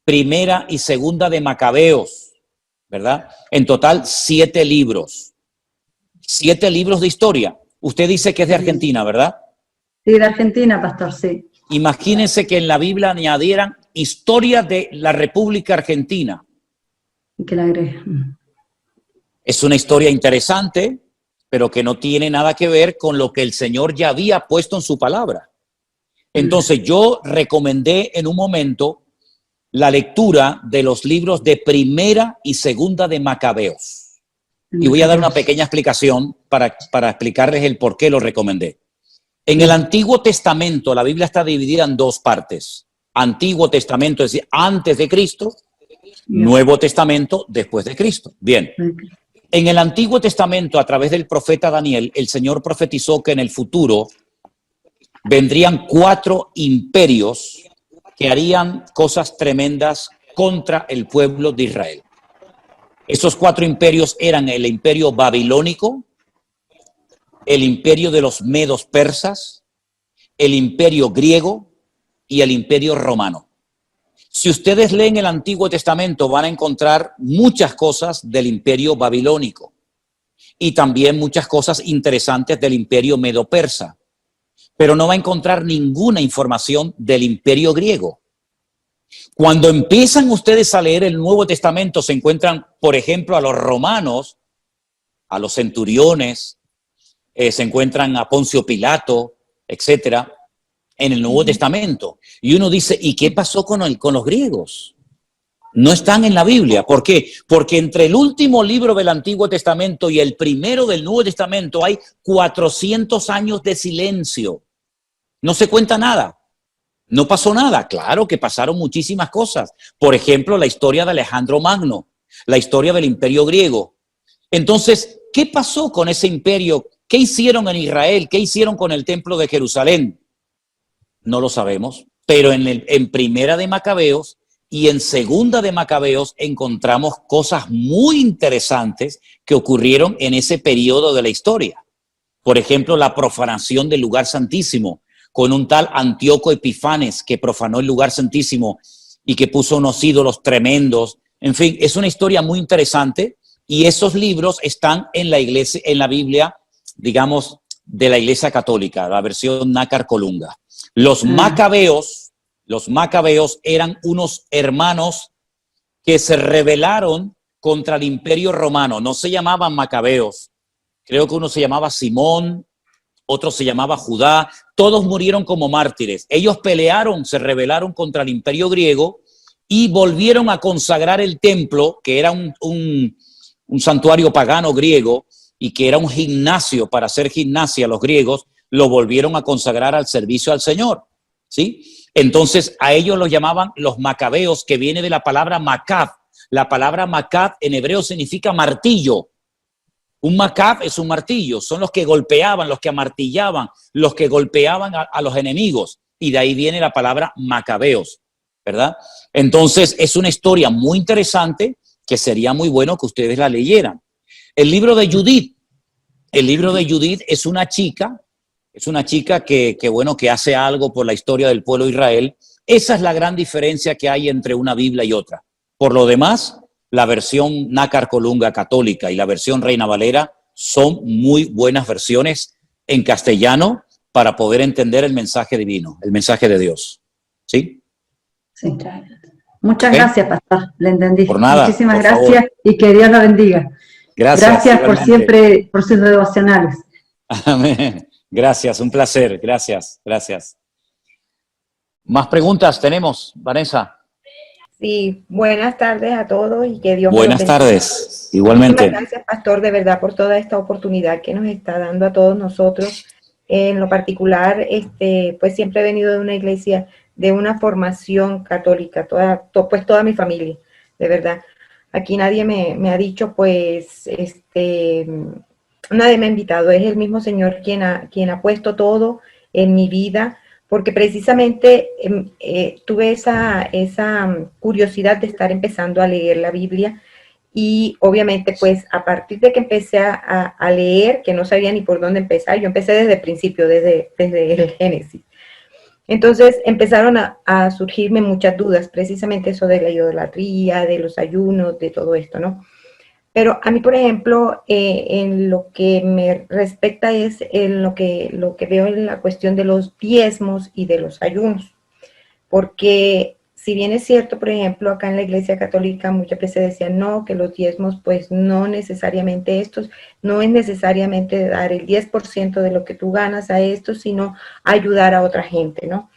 Primera y Segunda de Macabeos, ¿verdad? En total 7 libros. 7 libros de historia. Usted dice que es de Argentina, ¿verdad? Sí, de Argentina, pastor, sí. Imagínense que en la Biblia añadieran historia de la República Argentina. Y que la agregue. Es una historia interesante, pero que no tiene nada que ver con lo que el Señor ya había puesto en su palabra. Entonces yo recomendé en un momento la lectura de los libros de Primera y Segunda de Macabeos. Y voy a dar una pequeña explicación para explicarles el por qué lo recomendé. En el Antiguo Testamento, la Biblia está dividida en 2 partes. Antiguo Testamento, es decir, antes de Cristo. Nuevo Testamento, después de Cristo. Bien. En el Antiguo Testamento, a través del profeta Daniel, el Señor profetizó que en el futuro vendrían 4 imperios que harían cosas tremendas contra el pueblo de Israel. Esos 4 imperios eran el imperio babilónico, el imperio de los medos persas, el imperio griego y el imperio romano. Si ustedes leen el Antiguo Testamento van a encontrar muchas cosas del imperio babilónico y también muchas cosas interesantes del imperio medo-persa, pero no va a encontrar ninguna información del imperio griego. Cuando empiezan ustedes a leer el Nuevo Testamento se encuentran, por ejemplo, a los romanos, a los centuriones, se encuentran a Poncio Pilato, etcétera, en el Nuevo Testamento. Y uno dice, ¿y qué pasó con los griegos? No están en la Biblia. ¿Por qué? Porque entre el último libro del Antiguo Testamento y el primero del Nuevo Testamento hay 400 años de silencio. No se cuenta nada. No pasó nada. Claro que pasaron muchísimas cosas. Por ejemplo, la historia de Alejandro Magno, la historia del imperio griego. Entonces, ¿qué pasó con ese imperio? ¿Qué hicieron en Israel? ¿Qué hicieron con el templo de Jerusalén? No lo sabemos, pero en Primera de Macabeos y en Segunda de Macabeos encontramos cosas muy interesantes que ocurrieron en ese periodo de la historia. Por ejemplo, la profanación del lugar santísimo, con un tal Antíoco Epifanes que profanó el lugar santísimo y que puso unos ídolos tremendos. En fin, es una historia muy interesante y esos libros están en la iglesia, en la Biblia, digamos, de la Iglesia Católica, la versión Nácar Colunga. Los macabeos eran unos hermanos que se rebelaron contra el Imperio Romano. No se llamaban macabeos. Creo que uno se llamaba Simón, otro se llamaba Judá. Todos murieron como mártires. Ellos pelearon, se rebelaron contra el Imperio griego y volvieron a consagrar el templo, que era un santuario pagano griego y que era un gimnasio para hacer gimnasia los griegos, lo volvieron a consagrar al servicio al Señor, ¿sí? Entonces a ellos los llamaban los macabeos, que viene de la palabra macab. La palabra macab en hebreo significa martillo. Un macab es un martillo, son los que golpeaban, los que amartillaban, los que golpeaban a los enemigos, y de ahí viene la palabra macabeos, ¿verdad? Entonces es una historia muy interesante que sería muy bueno que ustedes la leyeran. El libro de Judith es una chica que hace algo por la historia del pueblo de Israel. Esa es la gran diferencia que hay entre una Biblia y otra. Por lo demás, la versión Nácar Colunga católica y la versión Reina Valera son muy buenas versiones en castellano para poder entender el mensaje divino, el mensaje de Dios. ¿Sí? Sí. Muchas gracias, pastor, le entendí. Por nada. Muchísimas por gracias favor. y que Dios la bendiga. Gracias por igualmente. siempre, por sus devocionales. Amén. Gracias, un placer. Gracias. ¿Más preguntas tenemos, Vanessa? Sí, buenas tardes a todos y que Dios me Buenas los bendiga. tardes, igualmente. Muchísimas gracias, pastor, de verdad, por toda esta oportunidad que nos está dando a todos nosotros. En lo particular, pues siempre he venido de una iglesia, de una formación católica, toda mi familia, de verdad. Aquí nadie me ha dicho, pues, nadie me ha invitado, es el mismo Señor quien ha puesto todo en mi vida, porque precisamente tuve esa curiosidad de estar empezando a leer la Biblia, y obviamente pues a partir de que empecé a leer, que no sabía ni por dónde empezar, yo empecé desde el principio, desde el Génesis. Entonces empezaron a surgirme muchas dudas, precisamente eso de la idolatría, de los ayunos, de todo esto, ¿no? Pero a mí, por ejemplo, en lo que me respecta es en lo que veo en la cuestión de los diezmos y de los ayunos. Porque si bien es cierto, por ejemplo, acá en la Iglesia Católica muchas veces decían no, que los diezmos pues no necesariamente no es necesariamente dar el 10% de lo que tú ganas a estos, sino ayudar a otra gente, ¿no?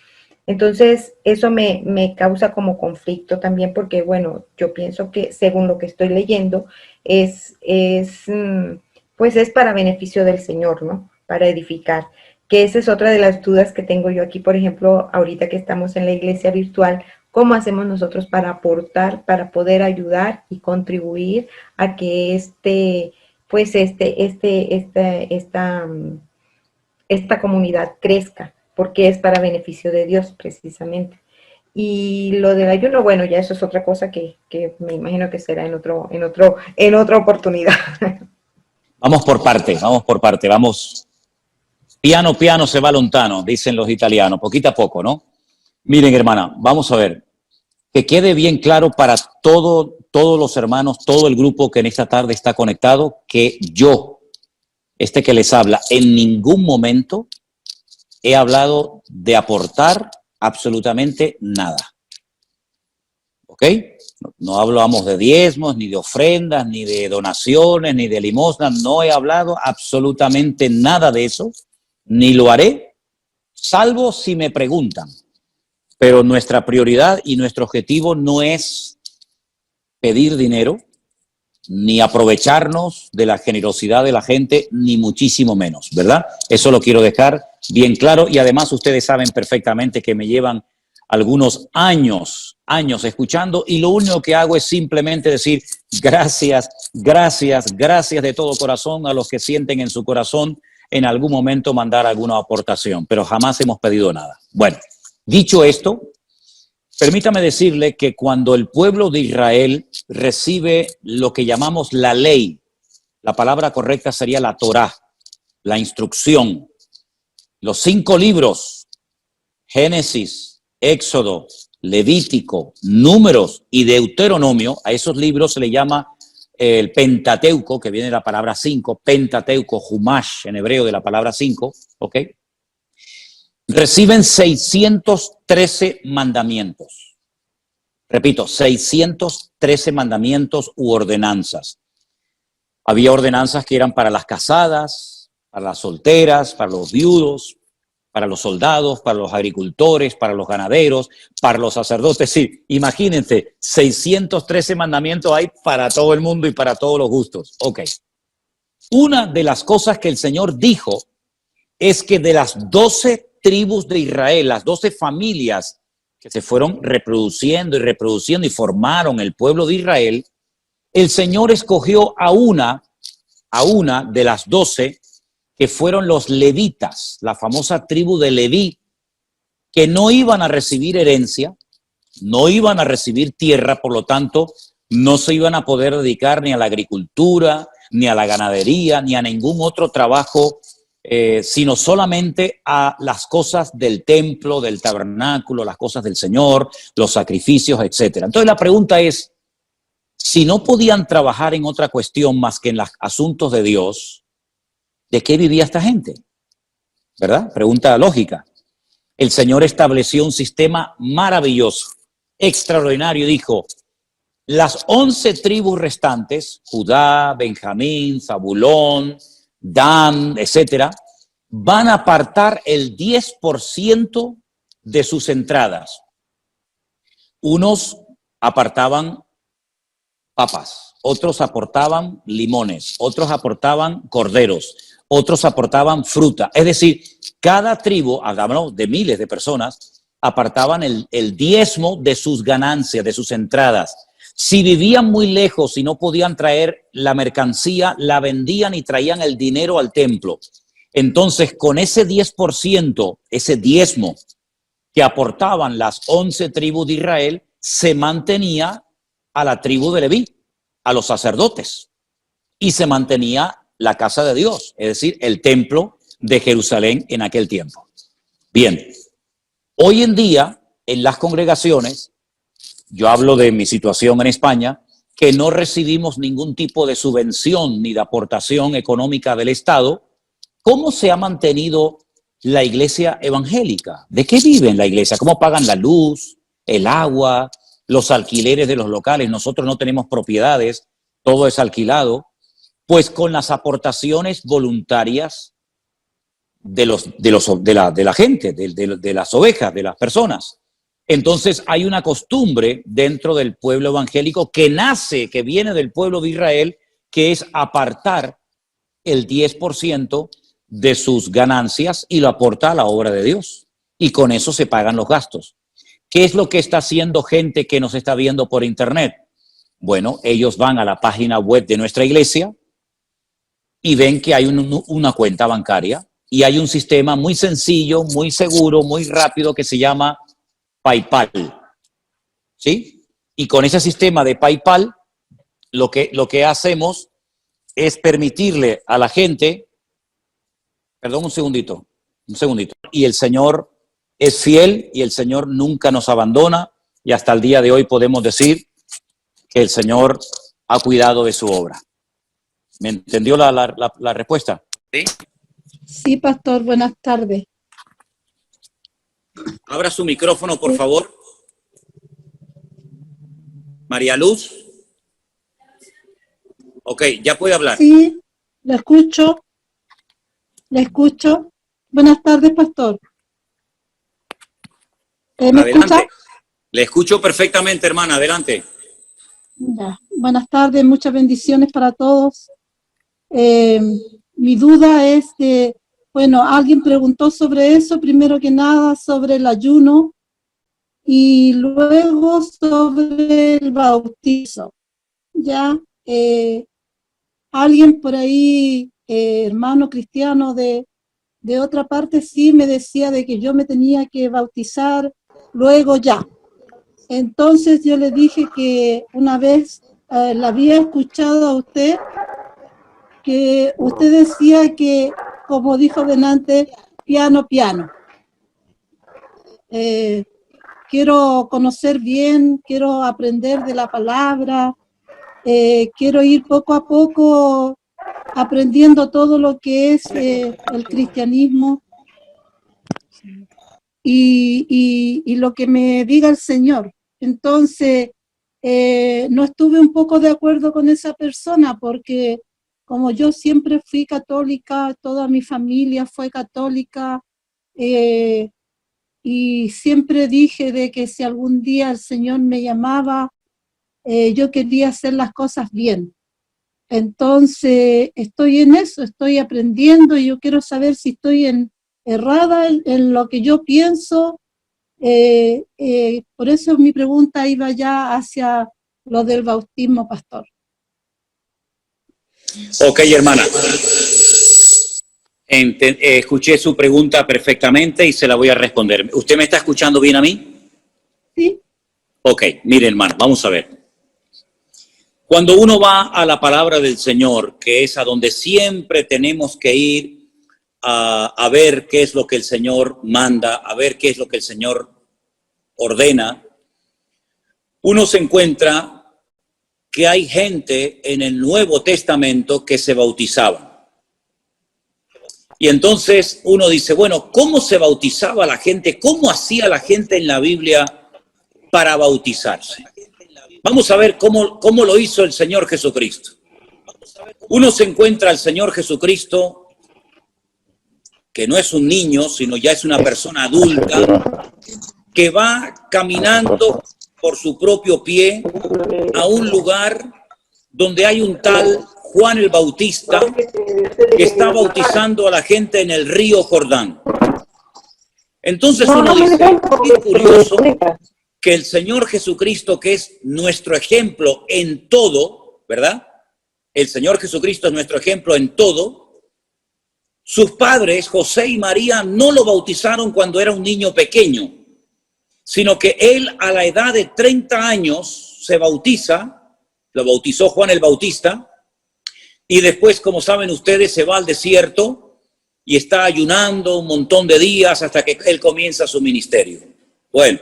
Entonces, eso me causa como conflicto también porque, bueno, yo pienso que según lo que estoy leyendo, pues es para beneficio del Señor, ¿no? Para edificar. Que esa es otra de las dudas que tengo yo aquí, por ejemplo, ahorita que estamos en la iglesia virtual, ¿cómo hacemos nosotros para aportar, para poder ayudar y contribuir a que esta comunidad crezca? Porque es para beneficio de Dios, precisamente. Y lo del ayuno, bueno, ya eso es otra cosa que me imagino que será en otra oportunidad. Vamos por parte, vamos. Piano, piano se va lontano, dicen los italianos, poquito a poco, ¿no? Miren, hermana, vamos a ver, que quede bien claro para todos los hermanos, todo el grupo que en esta tarde está conectado, que yo, que les habla, en ningún momento he hablado de aportar absolutamente nada. ¿Ok? No hablamos de diezmos, ni de ofrendas, ni de donaciones, ni de limosnas. No he hablado absolutamente nada de eso, ni lo haré, salvo si me preguntan. Pero nuestra prioridad y nuestro objetivo no es pedir dinero, ni aprovecharnos de la generosidad de la gente, ni muchísimo menos, ¿verdad? Eso lo quiero dejar bien claro, y además ustedes saben perfectamente que me llevan algunos años escuchando, y lo único que hago es simplemente decir gracias de todo corazón a los que sienten en su corazón en algún momento mandar alguna aportación, pero jamás hemos pedido nada. Bueno, dicho esto, permítame decirle que cuando el pueblo de Israel recibe lo que llamamos la ley, la palabra correcta sería la Torá, la instrucción, los 5 libros, Génesis, Éxodo, Levítico, Números y Deuteronomio, a esos libros se le llama el Pentateuco, que viene de la palabra 5, Pentateuco, Humash en hebreo de la palabra 5, ¿ok? Reciben 613 mandamientos. Repito, 613 mandamientos u ordenanzas. Había ordenanzas que eran para las casadas, para las solteras, para los viudos, para los soldados, para los agricultores, para los ganaderos, para los sacerdotes. Sí, imagínense, 613 mandamientos hay para todo el mundo y para todos los gustos. Ok. Una de las cosas que el Señor dijo es que de las 12 tribus de Israel, las 12 familias que se fueron reproduciendo y formaron el pueblo de Israel, el Señor escogió a una de las 12 que fueron los levitas, la famosa tribu de Leví, que no iban a recibir herencia, no iban a recibir tierra, por lo tanto, no se iban a poder dedicar ni a la agricultura, ni a la ganadería, ni a ningún otro trabajo, sino solamente a las cosas del templo, del tabernáculo, las cosas del Señor, los sacrificios, etc. Entonces la pregunta es, si no podían trabajar en otra cuestión más que en los asuntos de Dios, ¿de qué vivía esta gente? ¿Verdad? Pregunta lógica. El Señor estableció un sistema maravilloso, extraordinario, y dijo, las 11 tribus restantes, Judá, Benjamín, Zabulón, Dan, etcétera, van a apartar el 10% de sus entradas. Unos apartaban papas, otros aportaban limones, otros aportaban corderos, otros aportaban fruta. Es decir, cada tribu, hablamos de miles de personas, apartaban el diezmo de sus ganancias, de sus entradas. Si vivían muy lejos y no podían traer la mercancía, la vendían y traían el dinero al templo. Entonces, con ese 10%, ese diezmo que aportaban las 11 tribus de Israel, se mantenía a la tribu de Leví, a los sacerdotes, y se mantenía la casa de Dios, es decir, el templo de Jerusalén en aquel tiempo. Bien, hoy en día, en las congregaciones, yo hablo de mi situación en España, que no recibimos ningún tipo de subvención ni de aportación económica del Estado. ¿Cómo se ha mantenido la iglesia evangélica? ¿De qué vive la iglesia? ¿Cómo pagan la luz, el agua, los alquileres de los locales? Nosotros no tenemos propiedades, todo es alquilado. Pues con las aportaciones voluntarias de la gente, de las ovejas, de las personas. Entonces hay una costumbre dentro del pueblo evangélico que viene del pueblo de Israel, que es apartar el 10% de sus ganancias y lo aporta a la obra de Dios. Y con eso se pagan los gastos. ¿Qué es lo que está haciendo gente que nos está viendo por internet? Bueno, ellos van a la página web de nuestra iglesia y ven que hay una cuenta bancaria y hay un sistema muy sencillo, muy seguro, muy rápido que se llama PayPal, ¿sí? Y con ese sistema de PayPal, lo que hacemos es permitirle a la gente, perdón, un segundito, y el Señor es fiel y el Señor nunca nos abandona y hasta el día de hoy podemos decir que el Señor ha cuidado de su obra. ¿Me entendió la respuesta? ¿Sí? Sí, pastor, buenas tardes. Abra su micrófono, por favor. María Luz. Ok, ya puede hablar. Sí, le escucho. Buenas tardes, pastor. ¿Me escucha? Le escucho perfectamente, hermana. Adelante. Ya. Buenas tardes, muchas bendiciones para todos. Mi duda es que, bueno, alguien preguntó sobre eso, primero que nada sobre el ayuno y luego sobre el bautizo. Ya, alguien por ahí, hermano cristiano de otra parte, sí me decía de que yo me tenía que bautizar luego ya. Entonces yo le dije que una vez la había escuchado a usted, que usted decía que, como dijo delante, piano. Quiero conocer bien, quiero aprender de la palabra, quiero ir poco a poco aprendiendo todo lo que es el cristianismo y lo que me diga el Señor. Entonces, no estuve un poco de acuerdo con esa persona porque como yo siempre fui católica, toda mi familia fue católica, y siempre dije de que si algún día el Señor me llamaba, yo quería hacer las cosas bien. Entonces, estoy en eso, estoy aprendiendo y yo quiero saber si estoy errada en lo que yo pienso. Por eso mi pregunta iba ya hacia lo del bautismo, pastor. Ok, hermana. Escuché su pregunta perfectamente y se la voy a responder. ¿Usted me está escuchando bien a mí? Sí. Ok, mire, hermano, vamos a ver. Cuando uno va a la palabra del Señor, que es a donde siempre tenemos que ir a ver qué es lo que el Señor manda, a ver qué es lo que el Señor ordena, uno se encuentra que hay gente en el Nuevo Testamento que se bautizaba. Y entonces uno dice, bueno, ¿cómo se bautizaba la gente? ¿Cómo hacía la gente en la Biblia para bautizarse? Vamos a ver cómo lo hizo el Señor Jesucristo. Uno se encuentra al Señor Jesucristo, que no es un niño, sino ya es una persona adulta, que va caminando por su propio pie a un lugar donde hay un tal Juan el Bautista que está bautizando a la gente en el río Jordán. Entonces uno dice, qué curioso que el Señor Jesucristo, que es nuestro ejemplo en todo, ¿verdad? El Señor Jesucristo es nuestro ejemplo en todo. Sus padres, José y María, no lo bautizaron cuando era un niño pequeño, sino que él a la edad de 30 años se bautiza, lo bautizó Juan el Bautista, y después, como saben ustedes, se va al desierto y está ayunando un montón de días hasta que él comienza su ministerio. Bueno,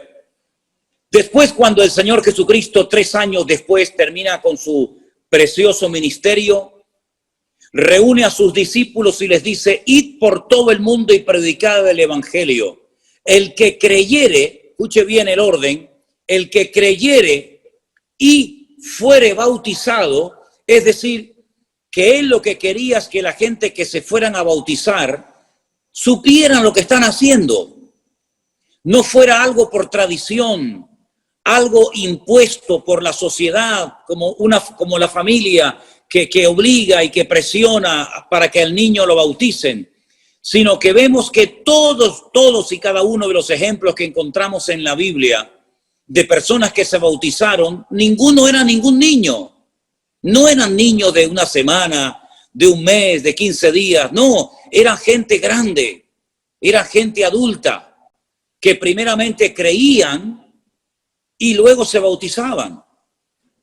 después cuando el Señor Jesucristo 3 años después termina con su precioso ministerio, reúne a sus discípulos y les dice, id por todo el mundo y predicad el evangelio. El que creyere, escuche bien el orden, el que creyere y fuere bautizado, es decir, que él lo que quería es que la gente que se fueran a bautizar supieran lo que están haciendo. No fuera algo por tradición, algo impuesto por la sociedad, como la familia que obliga y que presiona para que al niño lo bauticen, sino que vemos que todos y cada uno de los ejemplos que encontramos en la Biblia de personas que se bautizaron, ninguno era ningún niño. No eran niños de una semana, de un mes, de 15 días, no, eran gente grande, era gente adulta, que primeramente creían y luego se bautizaban.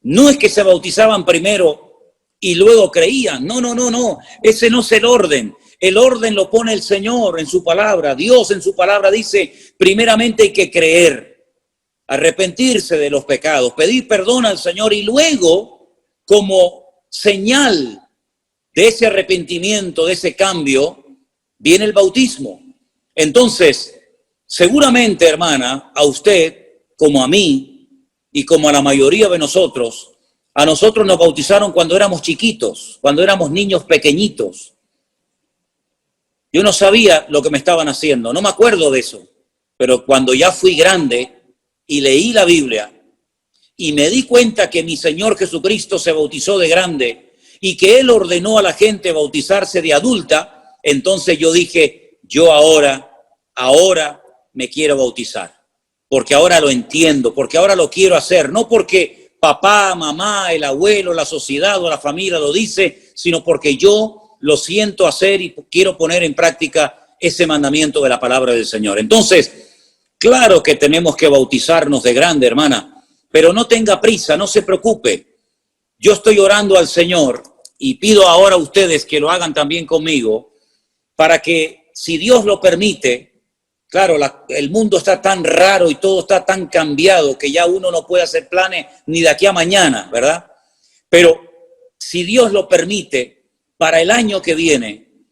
No es que se bautizaban primero y luego creían, no, ese no es el orden. El orden lo pone el Señor en su palabra. Dios en su palabra dice, primeramente hay que creer, arrepentirse de los pecados, pedir perdón al Señor y luego, como señal de ese arrepentimiento, de ese cambio, viene el bautismo. Entonces, seguramente, hermana, a usted, como a mí y como a la mayoría de nosotros, a nosotros nos bautizaron cuando éramos chiquitos, cuando éramos niños pequeñitos. Yo no sabía lo que me estaban haciendo, no me acuerdo de eso, pero cuando ya fui grande y leí la Biblia y me di cuenta que mi Señor Jesucristo se bautizó de grande y que Él ordenó a la gente bautizarse de adulta, entonces yo dije, yo ahora me quiero bautizar, porque ahora lo entiendo, porque ahora lo quiero hacer, no porque papá, mamá, el abuelo, la sociedad o la familia lo dice, sino porque yo lo siento hacer y quiero poner en práctica ese mandamiento de la palabra del Señor. Entonces, claro que tenemos que bautizarnos de grande, hermana, pero no tenga prisa, no se preocupe. Yo estoy orando al Señor y pido ahora a ustedes que lo hagan también conmigo para que, si Dios lo permite, claro, el mundo está tan raro y todo está tan cambiado que ya uno no puede hacer planes ni de aquí a mañana, ¿verdad? Pero si Dios lo permite, para el año que viene,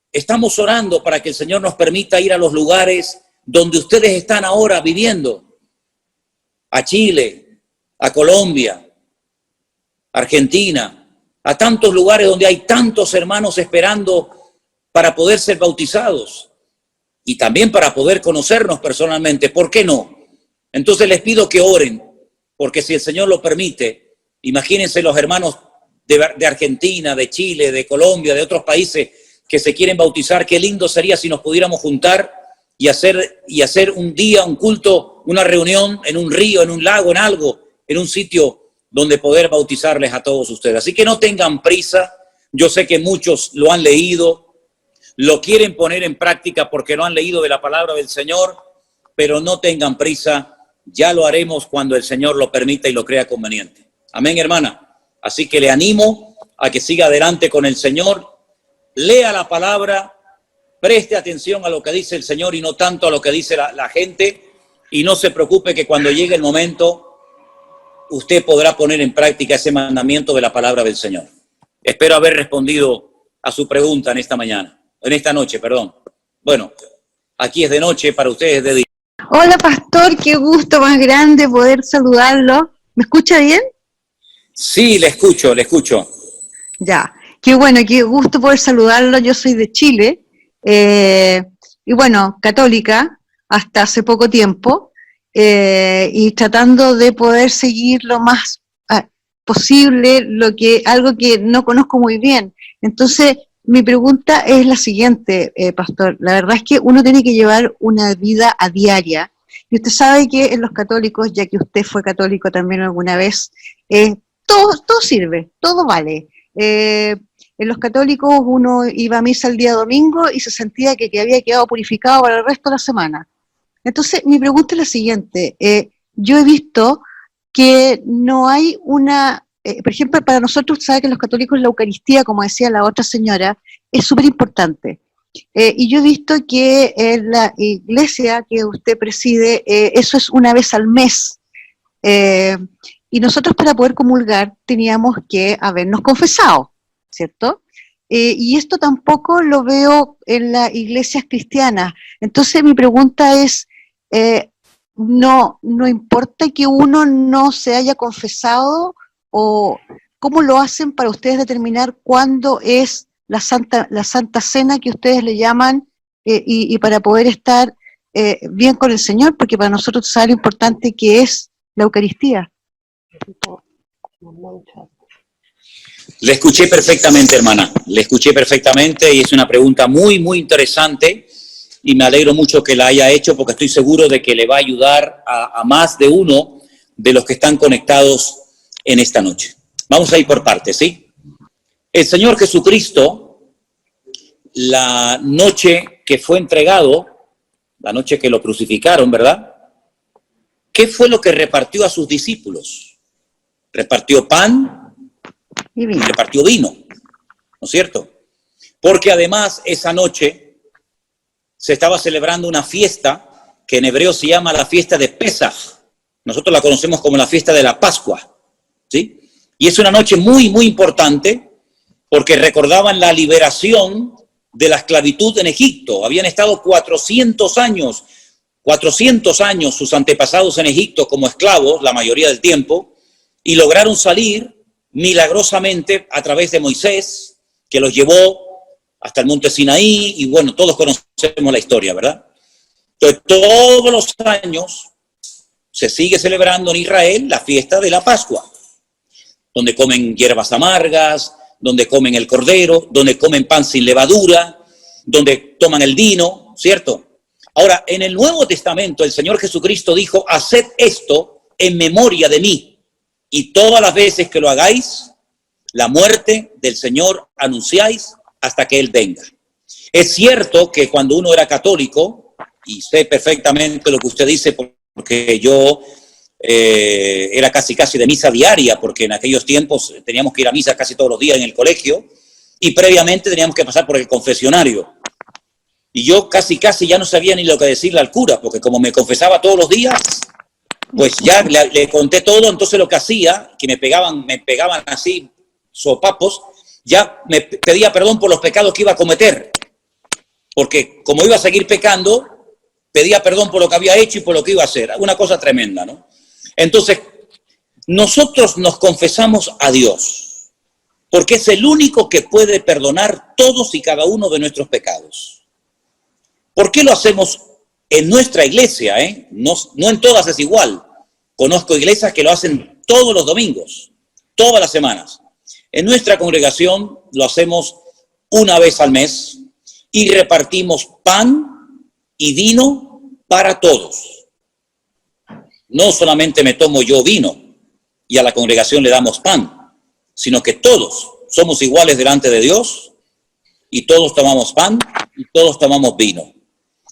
estamos orando para que el Señor nos permita ir a los lugares donde ustedes están ahora viviendo. A Chile, a Colombia, Argentina, a tantos lugares donde hay tantos hermanos esperando para poder ser bautizados. y también para poder conocernos personalmente. ¿Por qué no? Entonces les pido que oren, porque si el Señor lo permite, imagínense los hermanos de Argentina, de Chile, de Colombia, de otros países que se quieren bautizar. Qué lindo sería si nos pudiéramos juntar y hacer un día, un culto, una reunión en un río, en un lago, en algo, en un sitio donde poder bautizarles a todos ustedes. Así que no tengan prisa. Yo sé que muchos lo han leído, lo quieren poner en práctica porque no han leído de la palabra del Señor, pero no tengan prisa. Ya lo haremos cuando el Señor lo permita y lo crea conveniente. Amén, hermana. Así que le animo a que siga adelante con el Señor, lea la palabra, preste atención a lo que dice el Señor y no tanto a lo que dice la gente, y no se preocupe que cuando llegue el momento usted podrá poner en práctica ese mandamiento de la palabra del Señor. Espero haber respondido a su pregunta en esta noche, perdón. Bueno, aquí es de noche, para ustedes es de día. Hola, pastor, qué gusto más grande poder saludarlo. ¿Me escucha bien? Sí, le escucho. Ya, qué bueno, qué gusto poder saludarlo. Yo soy de Chile, y bueno, católica hasta hace poco tiempo, y tratando de poder seguir lo más posible algo que no conozco muy bien. Entonces, mi pregunta es la siguiente, pastor. La verdad es que uno tiene que llevar una vida a diaria, y usted sabe que en los católicos, ya que usted fue católico también alguna vez, todo sirve, todo vale. En los católicos uno iba a misa el día domingo y se sentía que había quedado purificado para el resto de la semana. Entonces, mi pregunta es la siguiente. Yo he visto que no hay por ejemplo, para nosotros, sabe que los católicos la Eucaristía, como decía la otra señora, es súper importante. Y yo he visto que en la iglesia que usted preside, eso es una vez al mes. Y nosotros para poder comulgar teníamos que habernos confesado, ¿cierto? Y esto tampoco lo veo en las iglesias cristianas. Entonces mi pregunta es, no importa que uno no se haya confesado, o cómo lo hacen para ustedes determinar cuándo es la Santa Cena que ustedes le llaman, y para poder estar bien con el Señor, porque para nosotros sabe lo importante que es la Eucaristía. Le escuché perfectamente, hermana. Le escuché perfectamente y es una pregunta muy, muy interesante y me alegro mucho que la haya hecho porque estoy seguro de que le va a ayudar a más de uno de los que están conectados en esta noche. Vamos a ir por partes, ¿sí? El Señor Jesucristo, la noche que fue entregado, la noche que lo crucificaron, ¿verdad? ¿Qué fue lo que repartió a sus discípulos? Repartió pan y repartió vino, ¿no es cierto? Porque además esa noche se estaba celebrando una fiesta que en hebreo se llama la fiesta de Pesaj. Nosotros la conocemos como la fiesta de la Pascua, ¿sí? Y es una noche muy, muy importante porque recordaban la liberación de la esclavitud en Egipto. Habían estado 400 años sus antepasados en Egipto como esclavos, la mayoría del tiempo, y lograron salir milagrosamente a través de Moisés, que los llevó hasta el monte Sinaí, y bueno, todos conocemos la historia, ¿verdad? Entonces, todos los años se sigue celebrando en Israel la fiesta de la Pascua, donde comen hierbas amargas, donde comen el cordero, donde comen pan sin levadura, donde toman el vino, ¿cierto? Ahora, en el Nuevo Testamento, el Señor Jesucristo dijo, haced esto en memoria de mí, y todas las veces que lo hagáis, la muerte del Señor anunciáis hasta que Él venga. Es cierto que cuando uno era católico, y sé perfectamente lo que usted dice, porque yo era casi de misa diaria, porque en aquellos tiempos teníamos que ir a misa casi todos los días en el colegio, y previamente teníamos que pasar por el confesionario. Y yo casi ya no sabía ni lo que decirle al cura, porque como me confesaba todos los días, pues ya le conté todo. Entonces lo que hacía, que me pegaban así sopapos, ya me pedía perdón por los pecados que iba a cometer, porque como iba a seguir pecando, pedía perdón por lo que había hecho y por lo que iba a hacer. Una cosa tremenda, ¿no? Entonces, nosotros nos confesamos a Dios, porque es el único que puede perdonar todos y cada uno de nuestros pecados. ¿Por qué lo hacemos en nuestra iglesia? No en todas es igual. Conozco iglesias que lo hacen todos los domingos, todas las semanas. En nuestra congregación lo hacemos una vez al mes y repartimos pan y vino para todos. No solamente me tomo yo vino y a la congregación le damos pan, sino que todos somos iguales delante de Dios y todos tomamos pan y todos tomamos vino.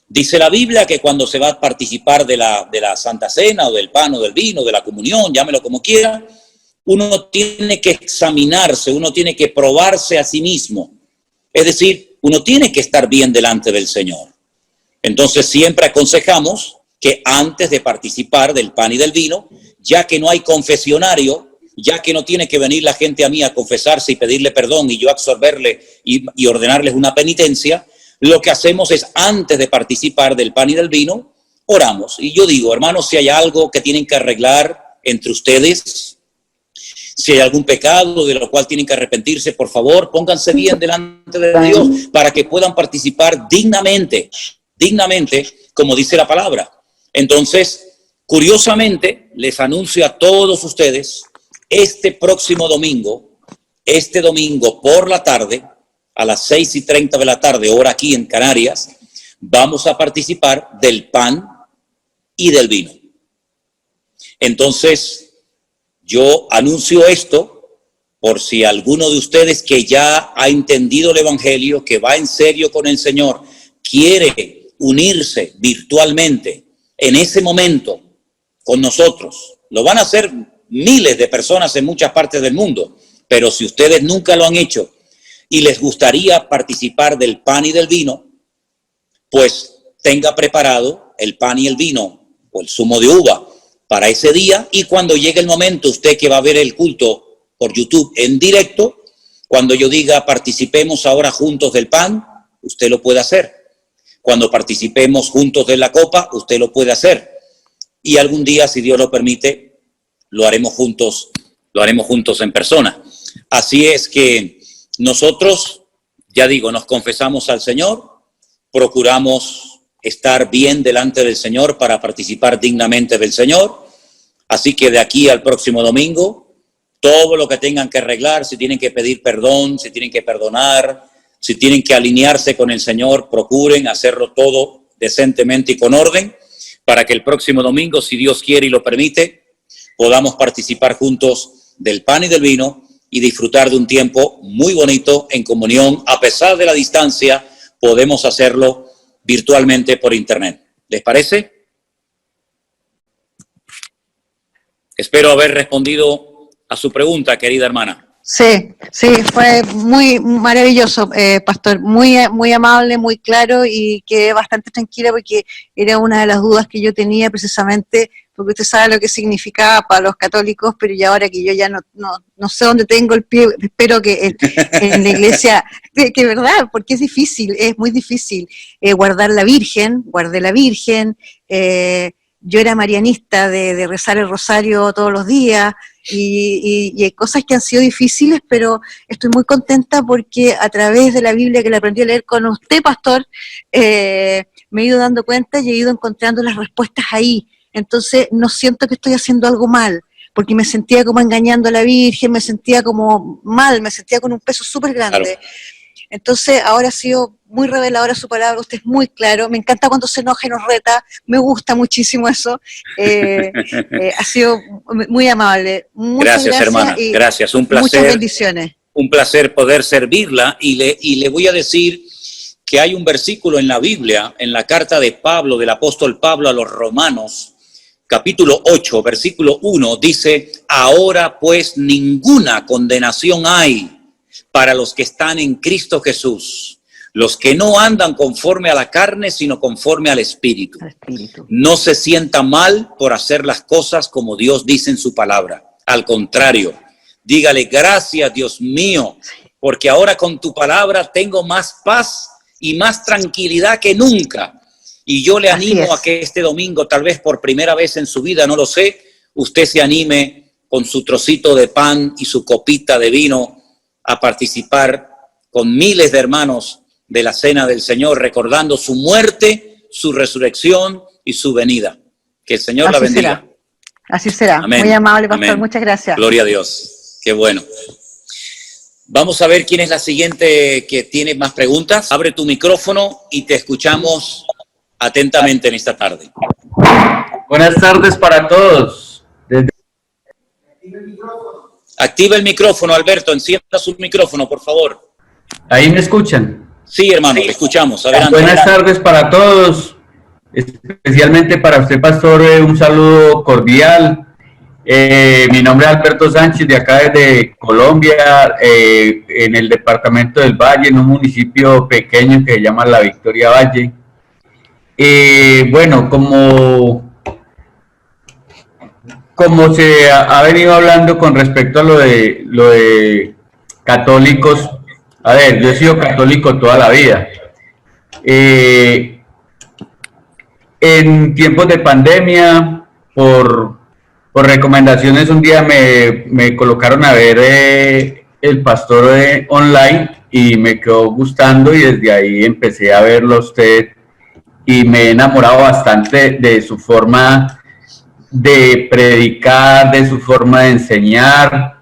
Dice la Biblia que cuando se va a participar de la Santa Cena o del pan o del vino, de la comunión, llámelo como quiera, uno tiene que examinarse, uno tiene que probarse a sí mismo. Es decir, uno tiene que estar bien delante del Señor. Entonces siempre aconsejamos que antes de participar del pan y del vino, ya que no hay confesionario, ya que no tiene que venir la gente a mí a confesarse y pedirle perdón y yo absorberle y ordenarles una penitencia, lo que hacemos es, antes de participar del pan y del vino, oramos. Y yo digo, hermanos, si hay algo que tienen que arreglar entre ustedes, si hay algún pecado de lo cual tienen que arrepentirse, por favor, pónganse bien delante de Dios para que puedan participar dignamente, como dice la palabra. Entonces, curiosamente, les anuncio a todos ustedes, este domingo por la tarde, a las 6:30 de la tarde, hora aquí en Canarias, vamos a participar del pan y del vino. Entonces, yo anuncio esto por si alguno de ustedes que ya ha entendido el Evangelio, que va en serio con el Señor, quiere unirse virtualmente en ese momento con nosotros. Lo van a hacer miles de personas en muchas partes del mundo, pero si ustedes nunca lo han hecho y les gustaría participar del pan y del vino, pues tenga preparado el pan y el vino o el zumo de uva para ese día, y cuando llegue el momento, usted que va a ver el culto por YouTube en directo, cuando yo diga participemos ahora juntos del pan, usted lo puede hacer. Cuando participemos juntos de la copa, usted lo puede hacer. Y algún día, si Dios lo permite, lo haremos juntos en persona. Así es que nosotros, ya digo, nos confesamos al Señor, procuramos estar bien delante del Señor para participar dignamente del Señor. Así que de aquí al próximo domingo, todo lo que tengan que arreglar, si tienen que pedir perdón, si tienen que perdonar, si tienen que alinearse con el Señor, procuren hacerlo todo decentemente y con orden, para que el próximo domingo, si Dios quiere y lo permite, podamos participar juntos del pan y del vino y disfrutar de un tiempo muy bonito en comunión. A pesar de la distancia, podemos hacerlo virtualmente por internet. ¿Les parece? Espero haber respondido a su pregunta, querida hermana. Sí, fue muy maravilloso, pastor, muy amable, muy claro, y quedé bastante tranquila porque era una de las dudas que yo tenía, precisamente porque usted sabe lo que significaba para los católicos, pero ya ahora que yo ya no sé dónde tengo el pie, espero que en la iglesia, que verdad, porque es muy difícil guardar la Virgen, guardé la Virgen, yo era marianista de rezar el rosario todos los días, y hay cosas que han sido difíciles, pero estoy muy contenta porque a través de la Biblia que la aprendí a leer con usted, pastor, me he ido dando cuenta y he ido encontrando las respuestas ahí. Entonces no siento que estoy haciendo algo mal, porque me sentía como engañando a la Virgen, me sentía como mal, me sentía con un peso súper grande. Claro. Entonces ahora ha sido muy reveladora su palabra, usted es muy claro, me encanta cuando se enoja y nos reta, me gusta muchísimo eso, ha sido muy amable. Gracias, hermana, gracias, un placer. Muchas bendiciones. Un placer poder servirla, y le voy a decir que hay un versículo en la Biblia, en la carta de Pablo, del apóstol Pablo a los Romanos, capítulo 8, versículo 1, dice: ahora pues ninguna condenación hay para los que están en Cristo Jesús, los que no andan conforme a la carne, sino conforme al Espíritu. No se sienta mal por hacer las cosas como Dios dice en su palabra. Al contrario, dígale: gracias, Dios mío, porque ahora con tu palabra tengo más paz y más tranquilidad que nunca. Y yo le animo a que este domingo, tal vez por primera vez en su vida, no lo sé, usted se anime con su trocito de pan y su copita de vino a participar con miles de hermanos de la cena del Señor, recordando su muerte, su resurrección y su venida. Que el Señor la bendiga. Será. Así será. Amén. Muy amable, pastor. Amén. Muchas gracias. Gloria a Dios. Qué bueno. Vamos a ver quién es la siguiente que tiene más preguntas. Abre tu micrófono y te escuchamos atentamente en esta tarde. Buenas tardes para todos. Activa el micrófono, Alberto. Encienda su micrófono, por favor. ¿Ahí me escuchan? Sí, hermano, le escuchamos. Adelante. Buenas tardes para todos, especialmente para usted, pastor, un saludo cordial. Mi nombre es Alberto Sánchez, de acá desde Colombia, en el departamento del Valle, en un municipio pequeño que se llama La Victoria Valle. Bueno, como se ha venido hablando con respecto a lo de católicos, a ver, yo he sido católico toda la vida. En tiempos de pandemia, por recomendaciones, un día me colocaron a ver el pastor online y me quedó gustando, y desde ahí empecé a verlo a usted y me he enamorado bastante de su forma de predicar, de su forma de enseñar,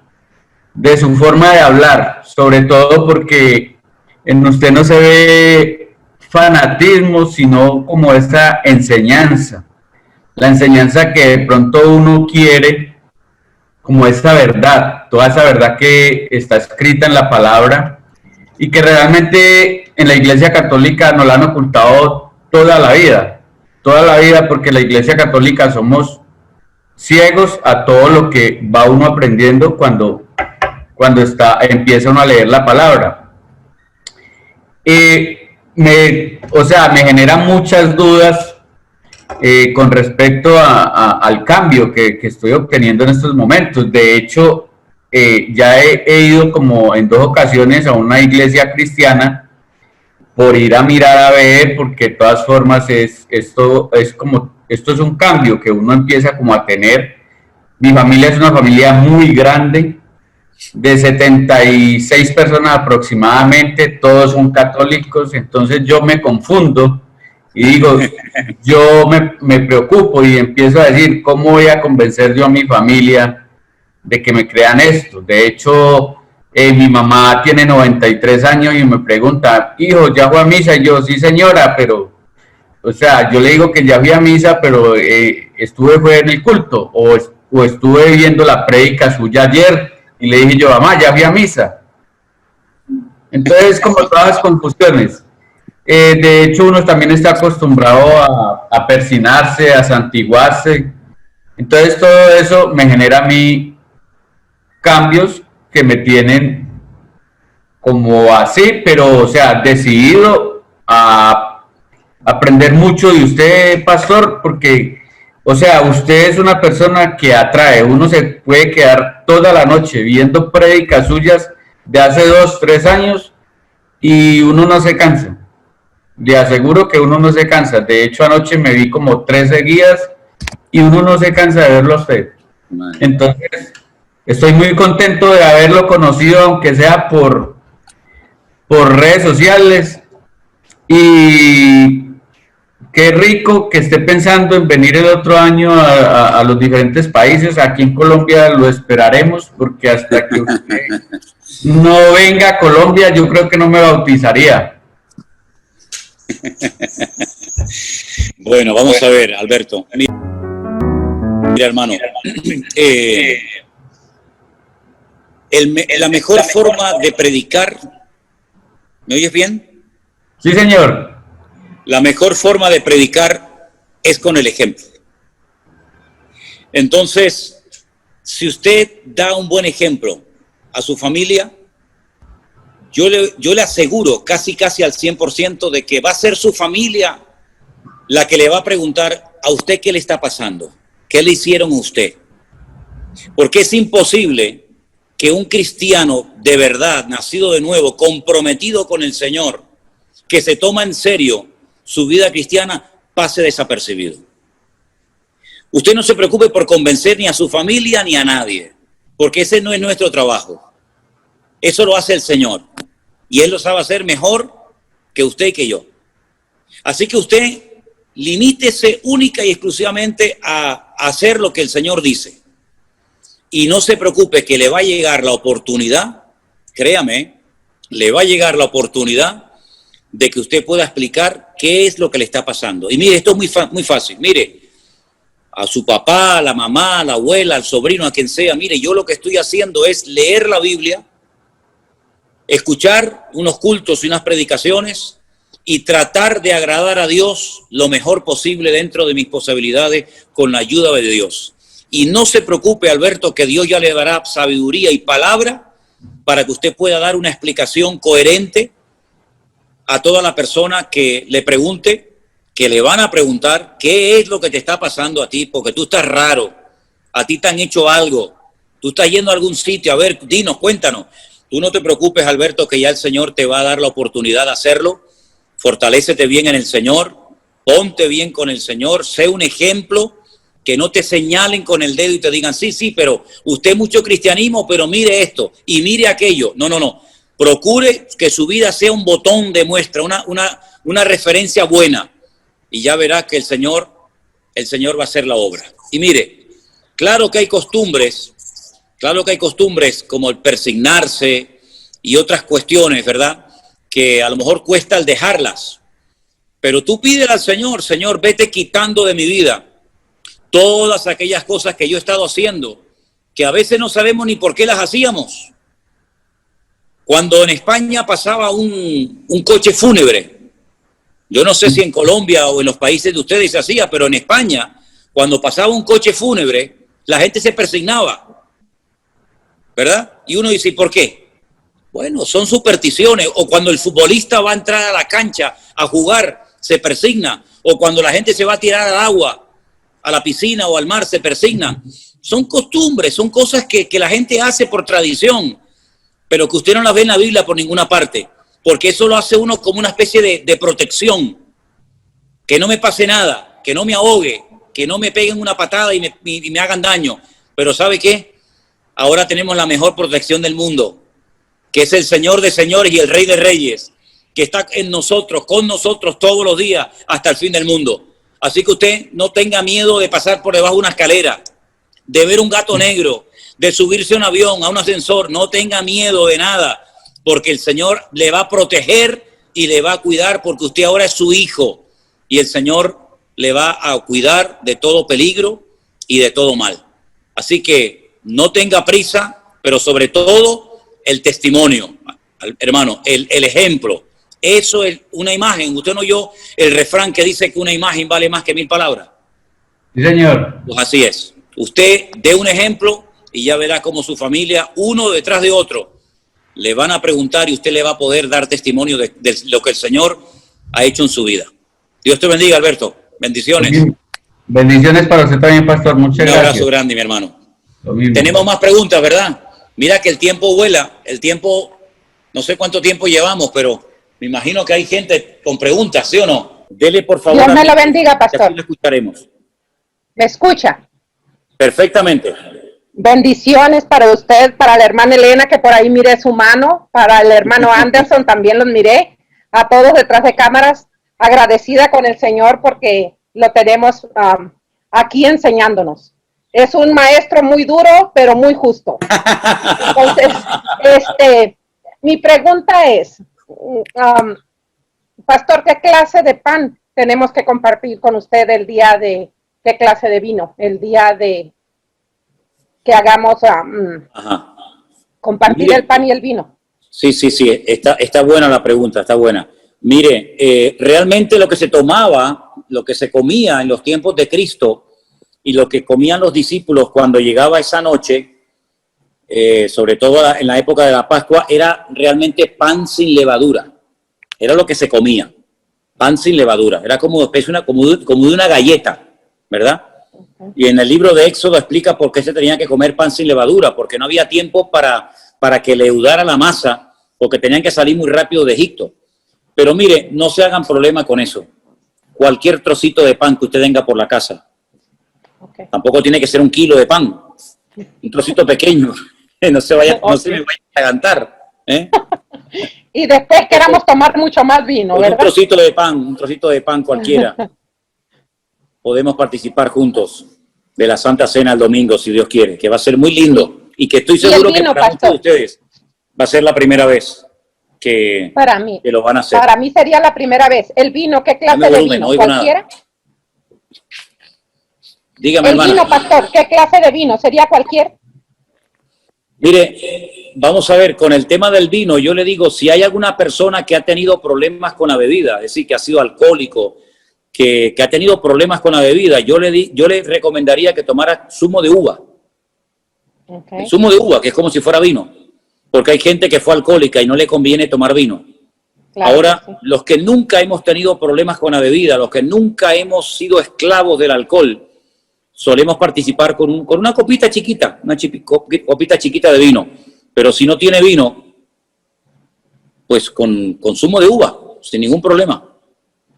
de su forma de hablar, sobre todo porque en usted no se ve fanatismo, sino como esa enseñanza, la enseñanza que de pronto uno quiere, como esa verdad, toda esa verdad que está escrita en la palabra y que realmente en la Iglesia Católica nos la han ocultado toda la vida, porque la Iglesia Católica somos ciegos a todo lo que va uno aprendiendo cuando empieza uno a leer la palabra. Me genera muchas dudas con respecto al cambio que estoy obteniendo en estos momentos. De hecho, ya he ido como en 2 ocasiones a una iglesia cristiana por ir a mirar a ver, porque de todas formas esto es un cambio que uno empieza como a tener. Mi familia es una familia muy grande, de 76 personas aproximadamente, todos son católicos, entonces yo me confundo y digo, yo me preocupo y empiezo a decir, ¿cómo voy a convencer yo a mi familia de que me crean esto? De hecho, mi mamá tiene 93 años y me pregunta, hijo, ¿ya fue a misa? Y yo, sí señora, pero, o sea, yo le digo que ya fui a misa, pero fue en el culto, o estuve viendo la prédica suya ayer, y le dije yo, mamá, ya fui a misa. Entonces, como todas las confusiones. De hecho, uno también está acostumbrado a persinarse, a santiguarse. Entonces, todo eso me genera a mí cambios que me tienen como así, pero, o sea, decidido a aprender mucho de usted, pastor, porque, o sea, usted es una persona que atrae. Uno se puede quedar toda la noche viendo prédicas suyas de hace 2, 3 años y uno no se cansa. Le aseguro que uno no se cansa. De hecho, anoche me vi como 3 seguidas y uno no se cansa de verlo a usted. Entonces, estoy muy contento de haberlo conocido, aunque sea por redes sociales, y qué rico que esté pensando en venir el otro año a los diferentes países. Aquí en Colombia lo esperaremos, porque hasta que usted no venga a Colombia, yo creo que no me bautizaría. Bueno, vamos a ver, Alberto. Mira, hermano, la mejor forma de predicar, ¿me oyes bien? Sí, señor. La mejor forma de predicar es con el ejemplo. Entonces, si usted da un buen ejemplo a su familia, yo le aseguro casi al 100% de que va a ser su familia la que le va a preguntar a usted qué le está pasando, qué le hicieron a usted. Porque es imposible que un cristiano de verdad, nacido de nuevo, comprometido con el Señor, que se toma en serio su vida cristiana, pase desapercibido. Usted no se preocupe por convencer ni a su familia ni a nadie, porque ese no es nuestro trabajo. Eso lo hace el Señor, y Él lo sabe hacer mejor que usted y que yo. Así que usted limítese única y exclusivamente a hacer lo que el Señor dice. Y no se preocupe que le va a llegar la oportunidad, créame, le va a llegar la oportunidad de que usted pueda explicar qué es lo que le está pasando. Y mire, esto es muy fácil. Mire, a su papá, a la mamá, a la abuela, al sobrino, a quien sea, mire, yo lo que estoy haciendo es leer la Biblia, escuchar unos cultos y unas predicaciones y tratar de agradar a Dios lo mejor posible dentro de mis posibilidades con la ayuda de Dios. Y no se preocupe, Alberto, que Dios ya le dará sabiduría y palabra para que usted pueda dar una explicación coherente a toda la persona que le pregunte, que le van a preguntar qué es lo que te está pasando a ti, porque tú estás raro, a ti te han hecho algo, tú estás yendo a algún sitio, a ver, dinos, cuéntanos. Tú no te preocupes, Alberto, que ya el Señor te va a dar la oportunidad de hacerlo. Fortalécete bien en el Señor, ponte bien con el Señor, sé un ejemplo, que no te señalen con el dedo y te digan, sí, pero usted mucho cristianismo, pero mire esto y mire aquello. No. Procure que su vida sea un botón de muestra, una referencia buena, y ya verá que el Señor va a hacer la obra. Y mire, claro que hay costumbres como el persignarse y otras cuestiones, ¿verdad?, que a lo mejor cuesta el dejarlas. Pero tú pídele al Señor, Señor, vete quitando de mi vida todas aquellas cosas que yo he estado haciendo, que a veces no sabemos ni por qué las hacíamos. Cuando en España pasaba un coche fúnebre, yo no sé si en Colombia o en los países de ustedes se hacía, pero en España, cuando pasaba un coche fúnebre, la gente se persignaba, ¿verdad? Y uno dice, ¿por qué? Bueno, son supersticiones. O cuando el futbolista va a entrar a la cancha a jugar, se persigna. O cuando la gente se va a tirar al agua, a la piscina o al mar, se persigna. Son costumbres, son cosas que la gente hace por tradición, pero que usted no las ve en la Biblia por ninguna parte, porque eso lo hace uno como una especie de protección. Que no me pase nada, que no me ahogue, que no me peguen una patada y me hagan daño. Pero ¿sabe qué? Ahora tenemos la mejor protección del mundo, que es el Señor de señores y el Rey de reyes, que está en nosotros, con nosotros todos los días hasta el fin del mundo. Así que usted no tenga miedo de pasar por debajo de una escalera, de ver un gato negro, de subirse a un avión, a un ascensor. No tenga miedo de nada, porque el Señor le va a proteger y le va a cuidar, porque usted ahora es su hijo y el Señor le va a cuidar de todo peligro y de todo mal. Así que no tenga prisa, pero sobre todo el testimonio, hermano, el ejemplo. Eso es una imagen. Usted no oyó el refrán que dice que una imagen vale más que 1000 palabras. Sí, señor. Pues así es. Usted dé un ejemplo y ya verá cómo su familia, uno detrás de otro, le van a preguntar y usted le va a poder dar testimonio de lo que el Señor ha hecho en su vida. Dios te bendiga, Alberto. Bendiciones. Bendiciones para usted también, pastor. Muchas gracias. Un abrazo grande, mi hermano. Tenemos más preguntas, ¿verdad? Mira que el tiempo vuela. El tiempo, no sé cuánto tiempo llevamos, pero me imagino que hay gente con preguntas, ¿sí o no? Dele, por favor. Dios me lo bendiga, pastor. Lo escucharemos. ¿Me escucha? Perfectamente. Bendiciones para usted, para la hermana Elena, que por ahí miré su mano, para el hermano Anderson también los miré, a todos detrás de cámaras, agradecida con el Señor porque lo tenemos aquí enseñándonos. Es un maestro muy duro, pero muy justo. Entonces, mi pregunta es, pastor, ¿qué clase de pan tenemos que compartir con usted el día de, qué clase de vino, el día de que hagamos compartir Mire, el pan y el vino? Sí, está buena la pregunta, está buena. Mire, realmente lo que se tomaba, lo que se comía en los tiempos de Cristo y lo que comían los discípulos cuando llegaba esa noche, sobre todo en la época de la Pascua, era realmente pan sin levadura. Era lo que se comía, pan sin levadura. Era como de una galleta, ¿verdad? Y en el libro de Éxodo explica por qué se tenía que comer pan sin levadura, porque no había tiempo para que leudara la masa, porque tenían que salir muy rápido de Egipto. Pero mire, no se hagan problema con eso. Cualquier trocito de pan que usted tenga por la casa. Okay. Tampoco tiene que ser 1 kilo de pan. Un trocito pequeño. No se me vaya a atragantar. Y después queramos tomar mucho más vino, Con ¿verdad? un trocito de pan cualquiera. Podemos participar juntos de la Santa Cena el domingo, si Dios quiere, que va a ser muy lindo. Y que estoy seguro el vino, que para muchos de ustedes va a ser la primera vez que lo van a hacer. Para mí sería la primera vez. ¿El vino qué clase de vino? ¿Cualquiera? Dígame, el hermana. vino, pastor, ¿qué clase de vino? ¿Sería cualquier? Mire, vamos a ver, con el tema del vino, yo le digo, si hay alguna persona que ha tenido problemas con la bebida, es decir, que ha sido alcohólico, que ha tenido problemas con la bebida, yo le recomendaría que tomara zumo de uva. El zumo de uva, que es como si fuera vino, porque hay gente que fue alcohólica y no le conviene tomar vino. Claro. Ahora, los que nunca hemos tenido problemas con la bebida, los que nunca hemos sido esclavos del alcohol, solemos participar con una copita chiquita, copita chiquita de vino. Pero si no tiene vino, pues con zumo de uva, sin ningún problema.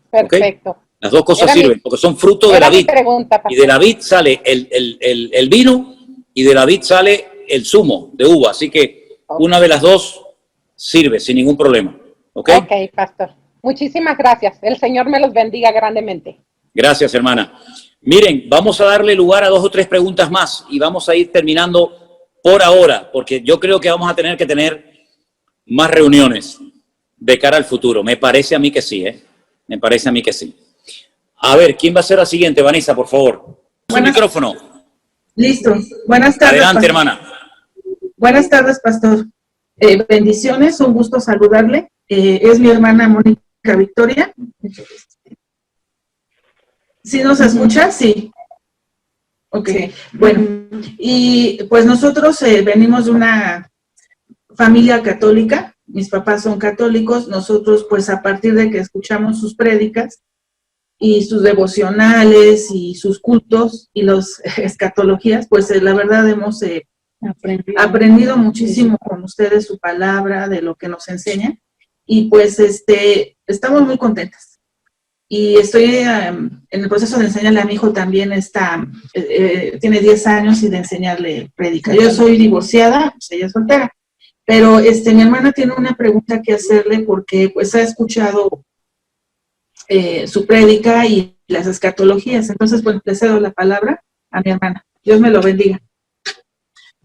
Perfecto. ¿Okay? Las dos cosas sirven, porque son frutos de la vid. Y de la vid sale el vino y de la vid sale el zumo de uva. Así que una de las dos sirve sin ningún problema. ¿Ok? Ok, pastor. Muchísimas gracias. El Señor me los bendiga grandemente. Gracias, hermana. Miren, vamos a darle lugar a 2 o 3 preguntas más y vamos a ir terminando por ahora, porque yo creo que vamos a tener que tener más reuniones de cara al futuro. Me parece a mí que sí, ¿eh? Me parece a mí que sí. A ver, ¿quién va a ser la siguiente? Vanessa, por favor. Su micrófono. Listo. Buenas tardes. Adelante, pastor. Hermana. Buenas tardes, pastor. Bendiciones, un gusto saludarle. Es mi hermana Mónica Victoria. ¿Sí nos escucha? Sí. Ok, bueno. Y pues nosotros venimos de una familia católica. Mis papás son católicos. Nosotros, pues a partir de que escuchamos sus prédicas y sus devocionales y sus cultos y las escatologías, pues la verdad hemos aprendido muchísimo con ustedes su palabra, de lo que nos enseñan, y pues estamos muy contentas. Y estoy en el proceso de enseñarle a mi hijo también, tiene 10 años y de enseñarle prédica. Yo soy divorciada, pues ella es soltera, pero mi hermana tiene una pregunta que hacerle porque pues ha escuchado su prédica y las escatologías. Entonces, pues le cedo la palabra a mi hermana. Dios me lo bendiga.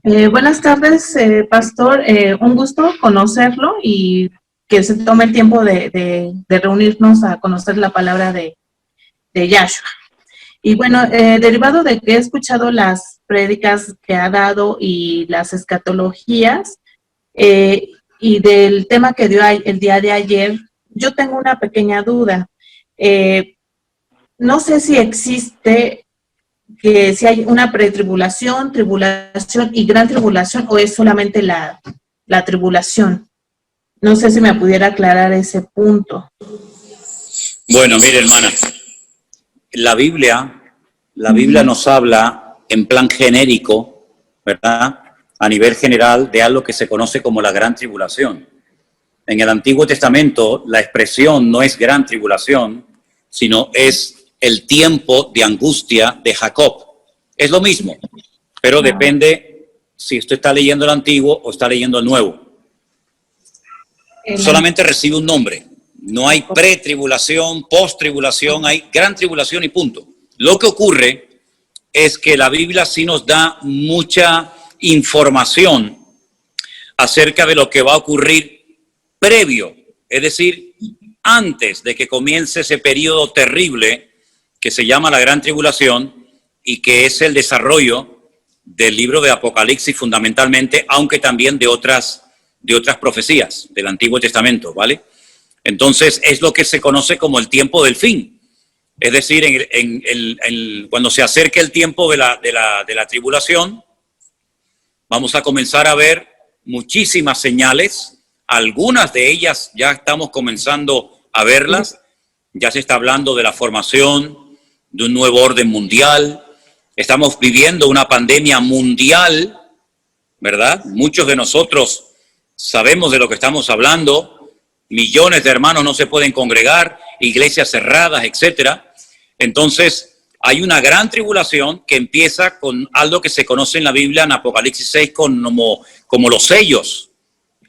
Buenas tardes, pastor. Un gusto conocerlo y que se tome el tiempo de reunirnos a conocer la palabra de Yahshua. Y bueno, derivado de que he escuchado las prédicas que ha dado y las escatologías y del tema que dio el día de ayer, yo tengo una pequeña duda. No sé si existe que si hay una pretribulación, tribulación y gran tribulación, o es solamente la tribulación. No sé si me pudiera aclarar ese punto. Bueno, mire, hermana, la Biblia nos habla en plan genérico, ¿verdad? A nivel general de algo que se conoce como la gran tribulación. En el Antiguo Testamento la expresión no es gran tribulación, sino es el tiempo de angustia de Jacob. Es lo mismo, pero depende si usted está leyendo el Antiguo o está leyendo el Nuevo. Solamente recibe un nombre. No hay pretribulación, posttribulación, hay gran tribulación y punto. Lo que ocurre es que la Biblia sí nos da mucha información acerca de lo que va a ocurrir previo, es decir, antes de que comience ese periodo terrible que se llama la Gran Tribulación y que es el desarrollo del libro de Apocalipsis fundamentalmente, aunque también de otras profecías del Antiguo Testamento, ¿vale? Entonces es lo que se conoce como el tiempo del fin. Es decir, cuando se acerque el tiempo de la tribulación, vamos a comenzar a ver muchísimas señales. Algunas de ellas ya estamos comenzando a verlas. Ya se está hablando de la formación de un nuevo orden mundial. Estamos viviendo una pandemia mundial, ¿verdad? Muchos de nosotros sabemos de lo que estamos hablando. Millones de hermanos no se pueden congregar, iglesias cerradas, etcétera. Entonces, hay una gran tribulación que empieza con algo que se conoce en la Biblia, en Apocalipsis 6, como los sellos.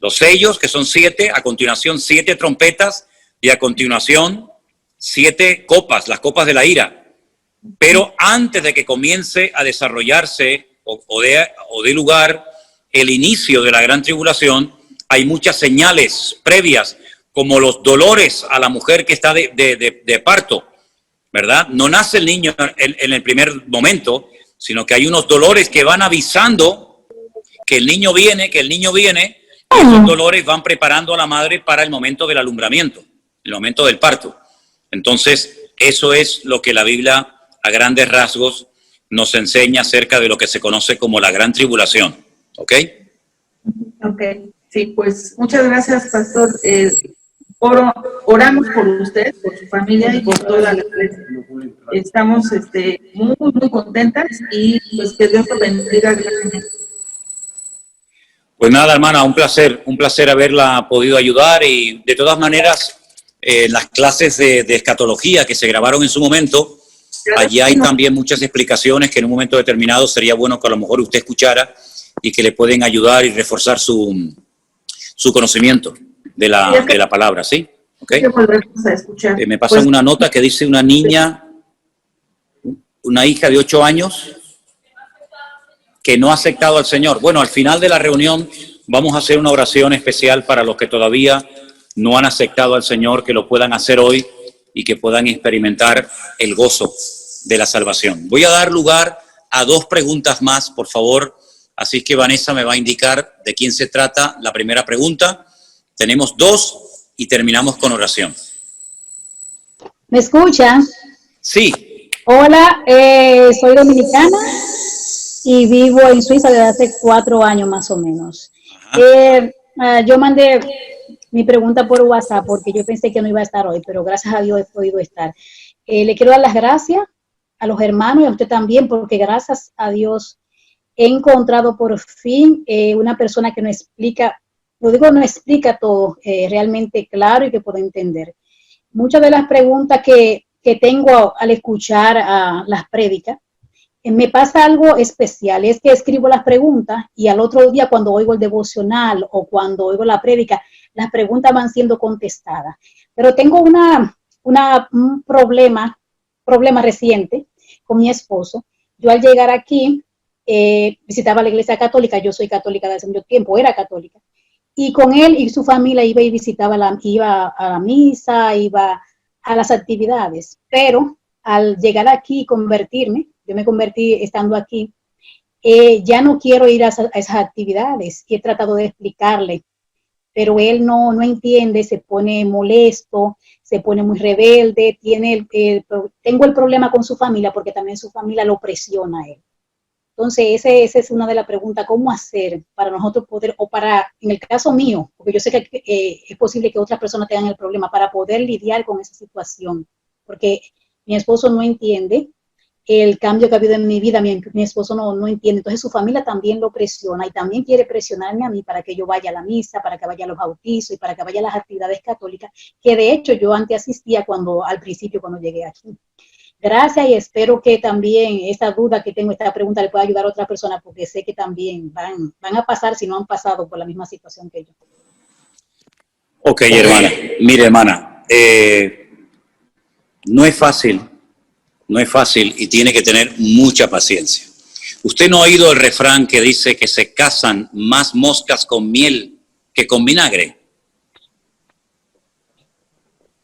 Los sellos, que son 7, a continuación 7 trompetas y a continuación 7 copas, las copas de la ira. Pero antes de que comience a desarrollarse o dé lugar el inicio de la gran tribulación, hay muchas señales previas, como los dolores a la mujer que está de parto, ¿verdad? No nace el niño en el primer momento, sino que hay unos dolores que van avisando que el niño viene, y esos dolores van preparando a la madre para el momento del alumbramiento, el momento del parto. Entonces, eso es lo que la Biblia, a grandes rasgos, nos enseña acerca de lo que se conoce como la gran tribulación. ¿Ok? Ok, sí, pues muchas gracias, pastor. Oramos por usted, por su familia y por toda la iglesia. Estamos muy, muy contentas y pues que Dios lo bendiga grandemente. Pues nada, hermana, un placer haberla podido ayudar, y de todas maneras, las clases de escatología que se grabaron en su momento, allí hay también muchas explicaciones que en un momento determinado sería bueno que a lo mejor usted escuchara y que le pueden ayudar y reforzar su conocimiento de la palabra, ¿sí? ¿Okay? A escuchar. Me pasan una nota que dice una niña, una hija de 8 años, que no ha aceptado al Señor. Bueno, al final de la reunión vamos a hacer una oración especial para los que todavía no han aceptado al Señor, que lo puedan hacer hoy y que puedan experimentar el gozo de la salvación. Voy a dar lugar a 2 preguntas más, por favor. Así que Vanessa me va a indicar de quién se trata la primera pregunta. Tenemos 2 y terminamos con oración. ¿Me escuchan? Sí. Hola, soy dominicana y vivo en Suiza desde hace 4 años más o menos. Yo mandé mi pregunta por WhatsApp porque yo pensé que no iba a estar hoy, pero gracias a Dios he podido estar. Le quiero dar las gracias a los hermanos y a usted también, porque gracias a Dios he encontrado por fin una persona que no explica, lo digo, no explica todo realmente claro y que puedo entender. Muchas de las preguntas que tengo al escuchar las prédicas, me pasa algo especial, es que escribo las preguntas y al otro día cuando oigo el devocional o cuando oigo la prédica, las preguntas van siendo contestadas. Pero tengo un problema reciente con mi esposo. Yo al llegar aquí, visitaba la iglesia católica, yo soy católica desde hace mucho tiempo, era católica, y con él y su familia iba y visitaba, iba a la misa, iba a las actividades, pero al llegar aquí y convertirme, yo me convertí estando aquí, ya no quiero ir a esas actividades, y he tratado de explicarle, pero él no entiende, se pone molesto, se pone muy rebelde, tengo el problema con su familia porque también su familia lo presiona a él. Entonces, esa es una de las preguntas, ¿cómo hacer para nosotros poder, o para, en el caso mío, porque yo sé que es posible que otras personas tengan el problema, para poder lidiar con esa situación? Porque mi esposo no entiende el cambio que ha habido en mi vida, mi esposo no entiende, entonces su familia también lo presiona y también quiere presionarme a mí para que yo vaya a la misa, para que vaya a los bautizos y para que vaya a las actividades católicas, que de hecho yo antes asistía al principio cuando llegué aquí. Gracias, y espero que también esta duda que tengo, esta pregunta, le pueda ayudar a otras personas, porque sé que también van a pasar, si no han pasado por la misma situación que yo. Ok, hermana. Mire, hermana, no es fácil y tiene que tener mucha paciencia. ¿Usted no ha oído el refrán que dice que se casan más moscas con miel que con vinagre?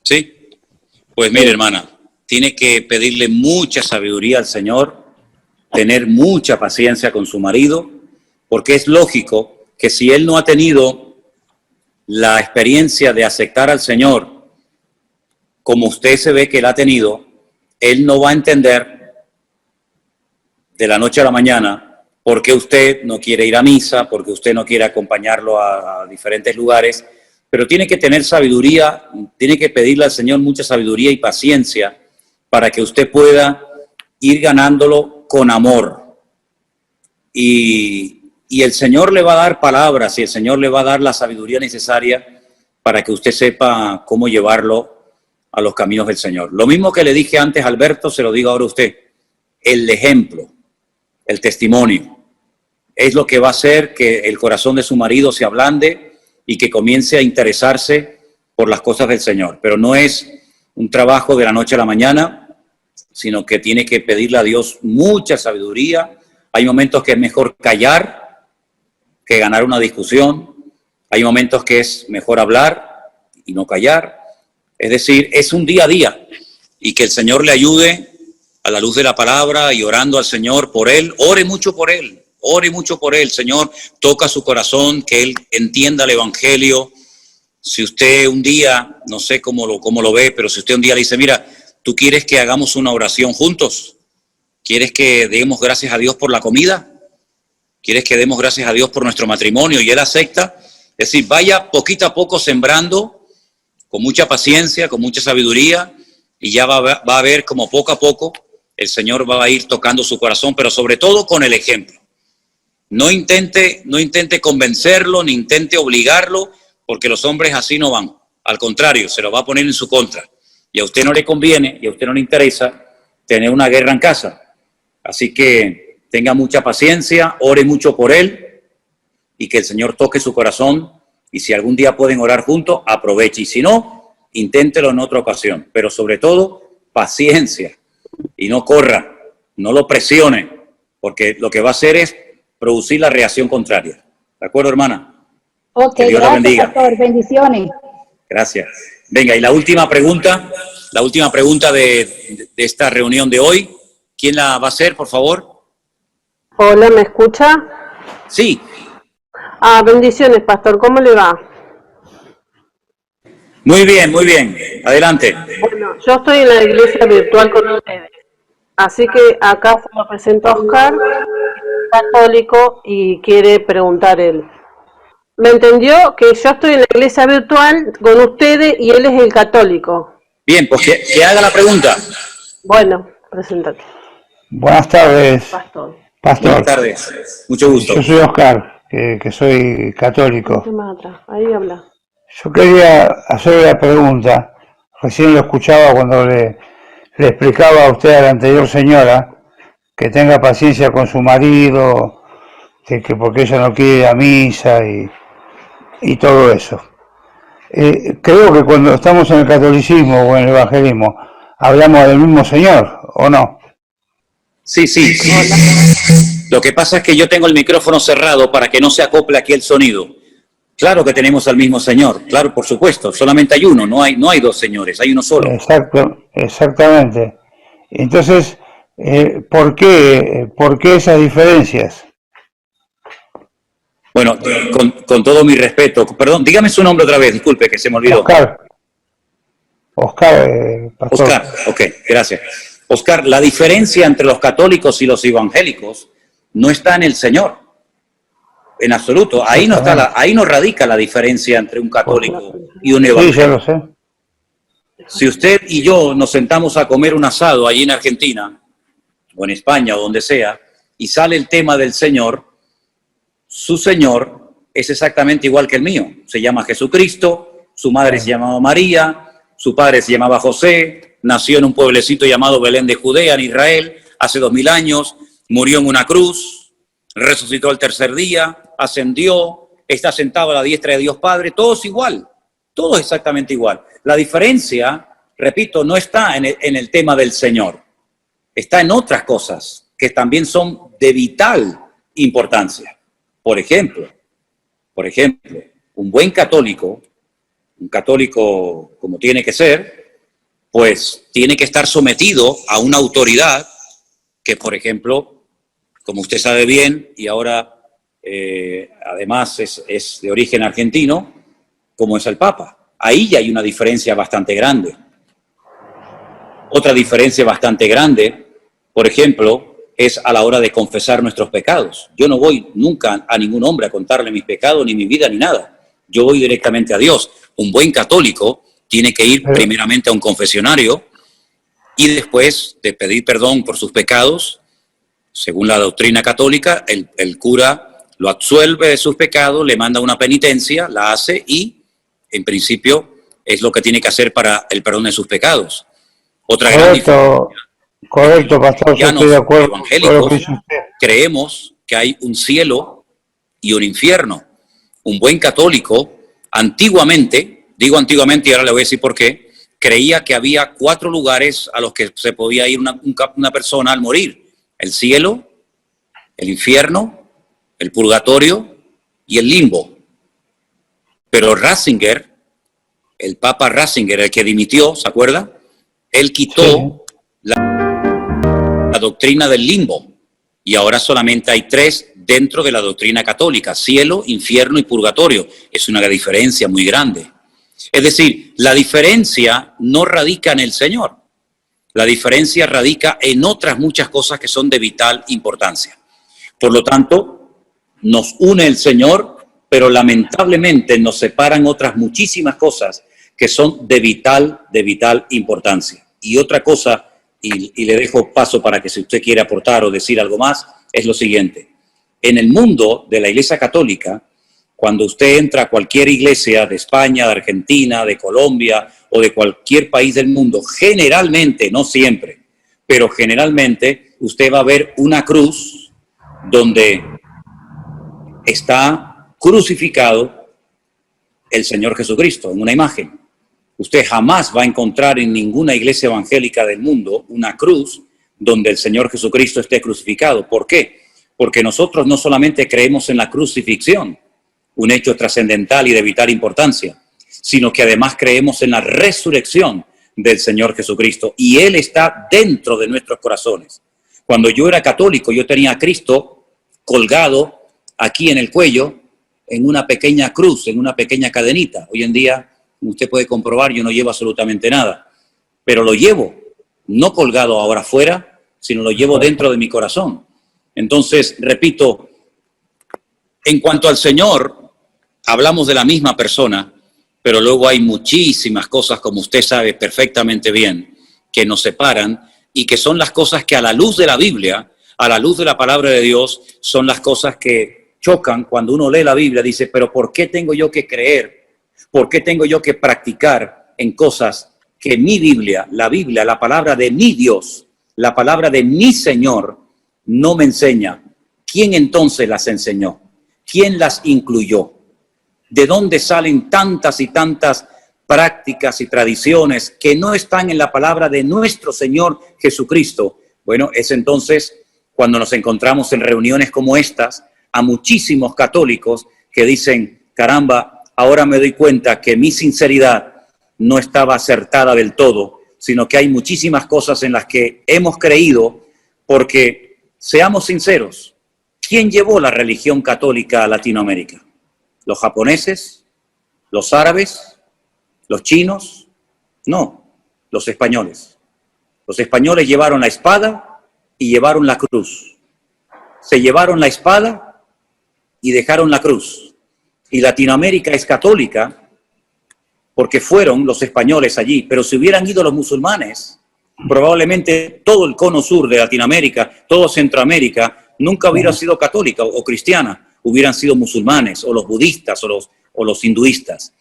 ¿Sí? Pues mire, hermana, tiene que pedirle mucha sabiduría al Señor, tener mucha paciencia con su marido, porque es lógico que si él no ha tenido la experiencia de aceptar al Señor, como usted se ve que él ha tenido, él no va a entender de la noche a la mañana por qué usted no quiere ir a misa, porque usted no quiere acompañarlo a diferentes lugares, pero tiene que tener sabiduría, tiene que pedirle al Señor mucha sabiduría y paciencia para que usted pueda ir ganándolo con amor. Y el Señor le va a dar palabras y el Señor le va a dar la sabiduría necesaria para que usted sepa cómo llevarlo a los caminos del Señor. Lo mismo que le dije antes a Alberto, se lo digo ahora a usted. El ejemplo, el testimonio, es lo que va a hacer que el corazón de su marido se ablande y que comience a interesarse por las cosas del Señor. Pero no es un trabajo de la noche a la mañana, sino que tiene que pedirle a Dios mucha sabiduría. Hay momentos que es mejor callar que ganar una discusión. Hay momentos que es mejor hablar y no callar. Es decir, es un día a día, y que el Señor le ayude a la luz de la palabra y orando al Señor por él. Ore mucho por él, ore mucho por él. Señor, toca su corazón, que él entienda el Evangelio. Si usted un día, no sé cómo lo ve, pero si usted un día le dice, mira, ¿tú quieres que hagamos una oración juntos? ¿Quieres que demos gracias a Dios por la comida? ¿Quieres que demos gracias a Dios por nuestro matrimonio? Y él acepta. Es decir, vaya poquito a poco sembrando, con mucha paciencia, con mucha sabiduría, y ya va a ver como poco a poco el Señor va a ir tocando su corazón, pero sobre todo con el ejemplo. No intente convencerlo, ni intente obligarlo, porque los hombres así no van. Al contrario, se lo va a poner en su contra. Y a usted no le conviene, y a usted no le interesa tener una guerra en casa. Así que tenga mucha paciencia, ore mucho por él, y que el Señor toque su corazón. Y si algún día pueden orar juntos, aproveche. Y si no, inténtelo en otra ocasión. Pero sobre todo, paciencia. Y no corra, no lo presione, porque lo que va a hacer es producir la reacción contraria. ¿De acuerdo, hermana? Ok, que Dios la bendiga. pastor, bendiciones. Gracias. Venga, y la última pregunta de esta reunión de hoy, ¿quién la va a hacer, por favor? Hola, ¿me escucha? Sí. Bendiciones, pastor, ¿cómo le va? Muy bien, muy bien. Adelante. Bueno, yo estoy en la iglesia virtual con ustedes, así que acá se lo presento a Oscar, católico, y quiere preguntar él. ¿Me entendió que yo estoy en la iglesia virtual con ustedes y él es el católico? Bien, pues que haga la pregunta. Bueno, preséntate. Buenas tardes, Pastor. Buenas tardes, mucho gusto. Yo soy Oscar, que soy católico. Ahí habla. Yo quería hacerle la pregunta, recién lo escuchaba cuando le explicaba a usted, a la anterior señora, que tenga paciencia con su marido, que porque ella no quiere ir a misa y todo eso. Creo que cuando estamos en el catolicismo o en el evangelismo, hablamos del mismo Señor, ¿o no? Sí. Lo que pasa es que yo tengo el micrófono cerrado para que no se acople aquí el sonido. Claro que tenemos al mismo Señor, claro, por supuesto. Solamente hay uno, no hay dos señores, hay uno solo. Exactamente. Entonces, ¿por qué esas diferencias? Bueno, con todo mi respeto, perdón, dígame su nombre otra vez, disculpe, que se me olvidó. Pastor. Oscar, ok, gracias. Oscar, la diferencia entre los católicos y los evangélicos no está en el Señor, en absoluto. Ahí no radica la diferencia entre un católico y un evangélico. Sí, ya lo sé. Si usted y yo nos sentamos a comer un asado allí en Argentina, o en España, o donde sea, y sale el tema del Señor, su Señor es exactamente igual que el mío. Se llama Jesucristo, su madre se llamaba María, su padre se llamaba José, nació en un pueblecito llamado Belén de Judea, en Israel, hace 2000 años, murió en una cruz, resucitó al tercer día, ascendió, está sentado a la diestra de Dios Padre, todo es igual, todo es exactamente igual. La diferencia, repito, no está en el tema del Señor, está en otras cosas que también son de vital importancia. Por ejemplo, un buen católico, un católico como tiene que ser, pues tiene que estar sometido a una autoridad que, por ejemplo, como usted sabe bien, y ahora además es de origen argentino, como es el Papa. Ahí ya hay una diferencia bastante grande. Otra diferencia bastante grande, por ejemplo, es a la hora de confesar nuestros pecados. Yo no voy nunca a ningún hombre a contarle mis pecados, ni mi vida, ni nada. Yo voy directamente a Dios. Un buen católico tiene que ir primeramente a un confesionario y después de pedir perdón por sus pecados, según la doctrina católica, el cura lo absuelve de sus pecados, le manda una penitencia, la hace y, en principio, es lo que tiene que hacer para el perdón de sus pecados. Otra gran diferencia. Correcto, pastor, yo estoy de acuerdo. Evangélicos creemos que hay un cielo y un infierno. Un buen católico Antiguamente, digo antiguamente y ahora le voy a decir por qué, creía que había 4 lugares a los que se podía ir una persona al morir: el cielo, el infierno, el purgatorio y el limbo. Pero Ratzinger, el Papa Ratzinger, el que dimitió, ¿se acuerda? Él quitó la doctrina del limbo y ahora solamente hay 3 dentro de la doctrina católica: cielo, infierno y purgatorio. Es una diferencia muy grande. Es decir, la diferencia no radica en el Señor. La diferencia radica en otras muchas cosas que son de vital importancia. Por lo tanto, nos une el Señor, pero lamentablemente nos separan otras muchísimas cosas que son de vital importancia. Y otra cosa, y le dejo paso para que si usted quiere aportar o decir algo más, es lo siguiente. En el mundo de la Iglesia Católica, cuando usted entra a cualquier iglesia de España, de Argentina, de Colombia o de cualquier país del mundo, generalmente, no siempre, pero generalmente usted va a ver una cruz donde está crucificado el Señor Jesucristo en una imagen. Usted jamás va a encontrar en ninguna iglesia evangélica del mundo una cruz donde el Señor Jesucristo esté crucificado. ¿Por qué? Porque nosotros no solamente creemos en la crucifixión, un hecho trascendental y de vital importancia, sino que además creemos en la resurrección del Señor Jesucristo, y Él está dentro de nuestros corazones. Cuando yo era católico, yo tenía a Cristo colgado aquí en el cuello, en una pequeña cruz, en una pequeña cadenita. Hoy en día, usted puede comprobar, yo no llevo absolutamente nada, pero lo llevo, no colgado ahora afuera, sino lo llevo dentro de mi corazón. Entonces, repito, en cuanto al Señor, hablamos de la misma persona, pero luego hay muchísimas cosas, como usted sabe perfectamente bien, que nos separan y que son las cosas que a la luz de la Biblia, a la luz de la palabra de Dios, son las cosas que chocan cuando uno lee la Biblia. Dice, pero ¿por qué tengo yo que creer? ¿Por qué tengo yo que practicar en cosas que mi Biblia, la palabra de mi Dios, la palabra de mi Señor, no me enseña? ¿Quién entonces las enseñó? ¿Quién las incluyó? ¿De dónde salen tantas y tantas prácticas y tradiciones que no están en la palabra de nuestro Señor Jesucristo? Bueno, es entonces cuando nos encontramos en reuniones como estas a muchísimos católicos que dicen, caramba, ahora me doy cuenta que mi sinceridad no estaba acertada del todo, sino que hay muchísimas cosas en las que hemos creído, porque, seamos sinceros, ¿quién llevó la religión católica a Latinoamérica? ¿Los japoneses? ¿Los árabes? ¿Los chinos? No, los españoles. Los españoles llevaron la espada y llevaron la cruz. Se llevaron la espada y dejaron la cruz. Y Latinoamérica es católica porque fueron los españoles allí. Pero si hubieran ido los musulmanes, probablemente todo el cono sur de Latinoamérica, todo Centroamérica, nunca hubiera sido católica o cristiana. Hubieran sido musulmanes o los budistas o los hinduistas.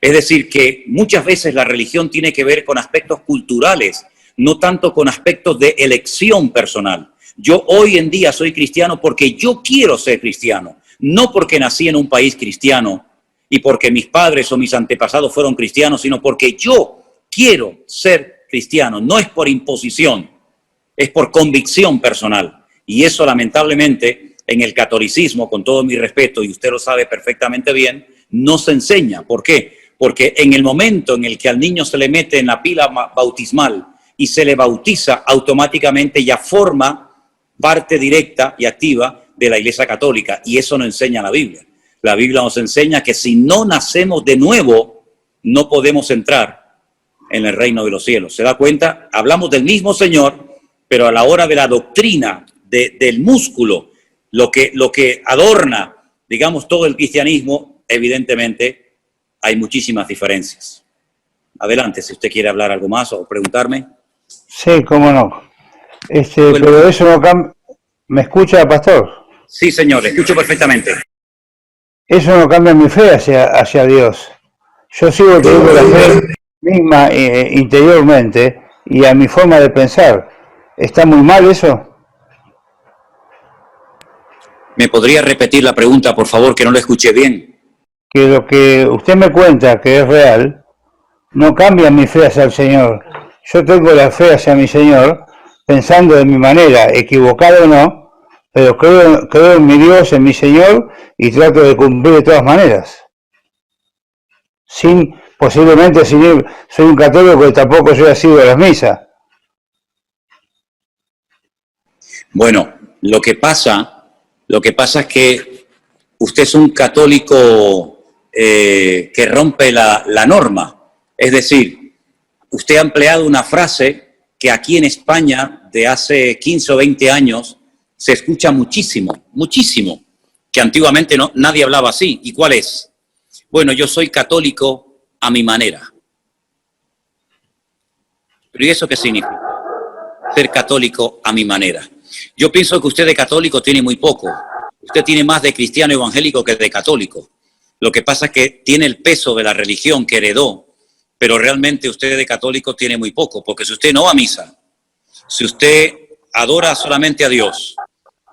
Es decir, que muchas veces la religión tiene que ver con aspectos culturales, no tanto con aspectos de elección personal. Yo hoy en día soy cristiano porque yo quiero ser cristiano, no porque nací en un país cristiano y porque mis padres o mis antepasados fueron cristianos, sino porque yo quiero ser cristiano. No es por imposición, es por convicción personal. Y eso lamentablemente en el catolicismo, con todo mi respeto, y usted lo sabe perfectamente bien, no se enseña. ¿Por qué? Porque en el momento en el que al niño se le mete en la pila bautismal y se le bautiza, automáticamente ya forma parte directa y activa de la Iglesia Católica, y eso no enseña la Biblia. La Biblia nos enseña que si no nacemos de nuevo, no podemos entrar en el reino de los cielos. ¿Se da cuenta? Hablamos del mismo Señor, pero a la hora de la doctrina, del músculo, lo que adorna, digamos, todo el cristianismo, evidentemente hay muchísimas diferencias. Adelante, si usted quiere hablar algo más o preguntarme. Sí, cómo no. Pero eso no cambia. ¿Me escucha, pastor? Sí, señor, le escucho perfectamente. Eso no cambia mi fe hacia Dios. Yo sigo teniendo la fe misma interiormente y a mi forma de pensar. ¿Está muy mal eso? ¿Me podría repetir la pregunta, por favor, que no la escuché bien? que lo que usted me cuenta que es real, no cambia mi fe hacia el Señor. Yo tengo la fe hacia mi Señor, pensando de mi manera, equivocado o no, pero creo en mi Dios, en mi Señor, y trato de cumplir de todas maneras. Posiblemente soy un católico que tampoco soy asiduo a las misas. Bueno, lo que pasa es que usted es un católico que rompe la norma. Es decir, usted ha empleado una frase que aquí en España de hace 15 o 20 años se escucha muchísimo, muchísimo, que antiguamente nadie hablaba así. ¿Y cuál es? Bueno, yo soy católico a mi manera. ¿Pero y eso qué significa? Ser católico a mi manera. Yo pienso que usted de católico tiene muy poco. Usted tiene más de cristiano evangélico que de católico. Lo que pasa es que tiene el peso de la religión que heredó, pero realmente usted de católico tiene muy poco, porque si usted no va a misa, si usted adora solamente a Dios,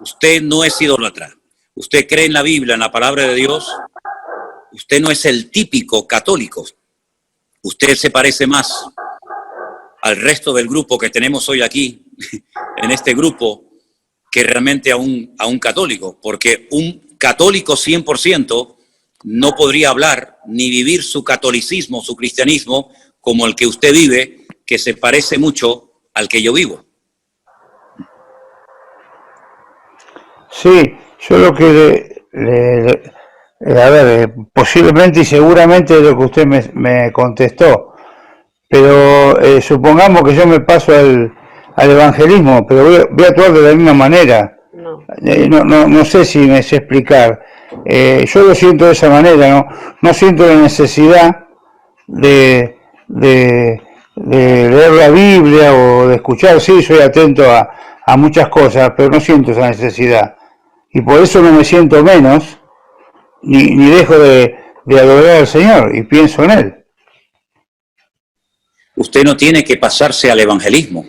usted no es idólatra, usted cree en la Biblia, en la palabra de Dios, usted no es el típico católico. Usted se parece más al resto del grupo que tenemos hoy aquí, en este grupo, que realmente a un católico, porque un católico 100% no podría hablar ni vivir su catolicismo, su cristianismo, como el que usted vive, que se parece mucho al que yo vivo. Sí, yo lo que a ver, posiblemente y seguramente lo que usted me contestó, pero supongamos que yo me paso al evangelismo, pero voy a actuar de la misma manera. No sé si me sé explicar. Yo lo siento de esa manera, no siento la necesidad de leer la Biblia o de escuchar. Sí, soy atento a muchas cosas, pero no siento esa necesidad. Y por eso no me siento menos, ni dejo de adorar al Señor y pienso en Él. Usted no tiene que pasarse al evangelismo.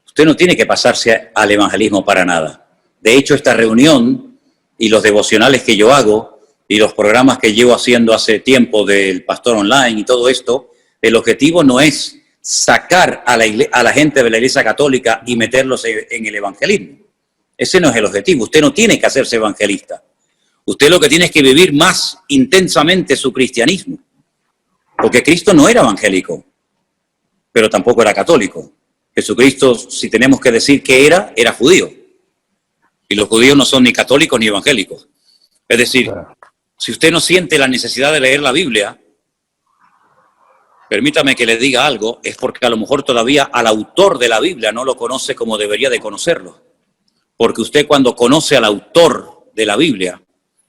Usted no tiene que pasarse al evangelismo para nada. De hecho, esta reunión y los devocionales que yo hago y los programas que llevo haciendo hace tiempo del Pastor Online y todo esto, el objetivo no es sacar a la gente de la Iglesia Católica y meterlos en el evangelismo. Ese no es el objetivo. Usted no tiene que hacerse evangelista. Usted lo que tiene es que vivir más intensamente su cristianismo. Porque Cristo no era evangélico, pero tampoco era católico. Jesucristo, si tenemos que decir que era judío. Y los judíos no son ni católicos ni evangélicos. Es decir, si usted no siente la necesidad de leer la Biblia, permítame que le diga algo, es porque a lo mejor todavía al autor de la Biblia no lo conoce como debería de conocerlo. Porque usted cuando conoce al autor de la Biblia,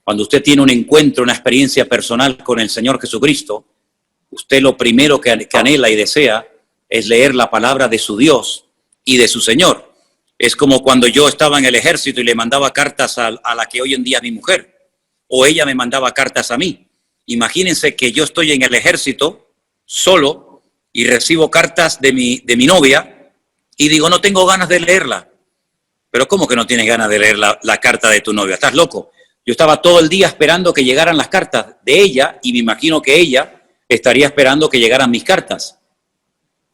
cuando usted tiene un encuentro, una experiencia personal con el Señor Jesucristo, usted lo primero que anhela y desea es leer la palabra de su Dios y de su Señor. Es como cuando yo estaba en el ejército y le mandaba cartas a la que hoy en día es mi mujer, o ella me mandaba cartas a mí. Imagínense que yo estoy en el ejército solo y recibo cartas de mi novia y digo, no tengo ganas de leerla. Pero ¿cómo que no tienes ganas de leer la carta de tu novia? ¿Estás loco? Yo estaba todo el día esperando que llegaran las cartas de ella y me imagino que ella estaría esperando que llegaran mis cartas.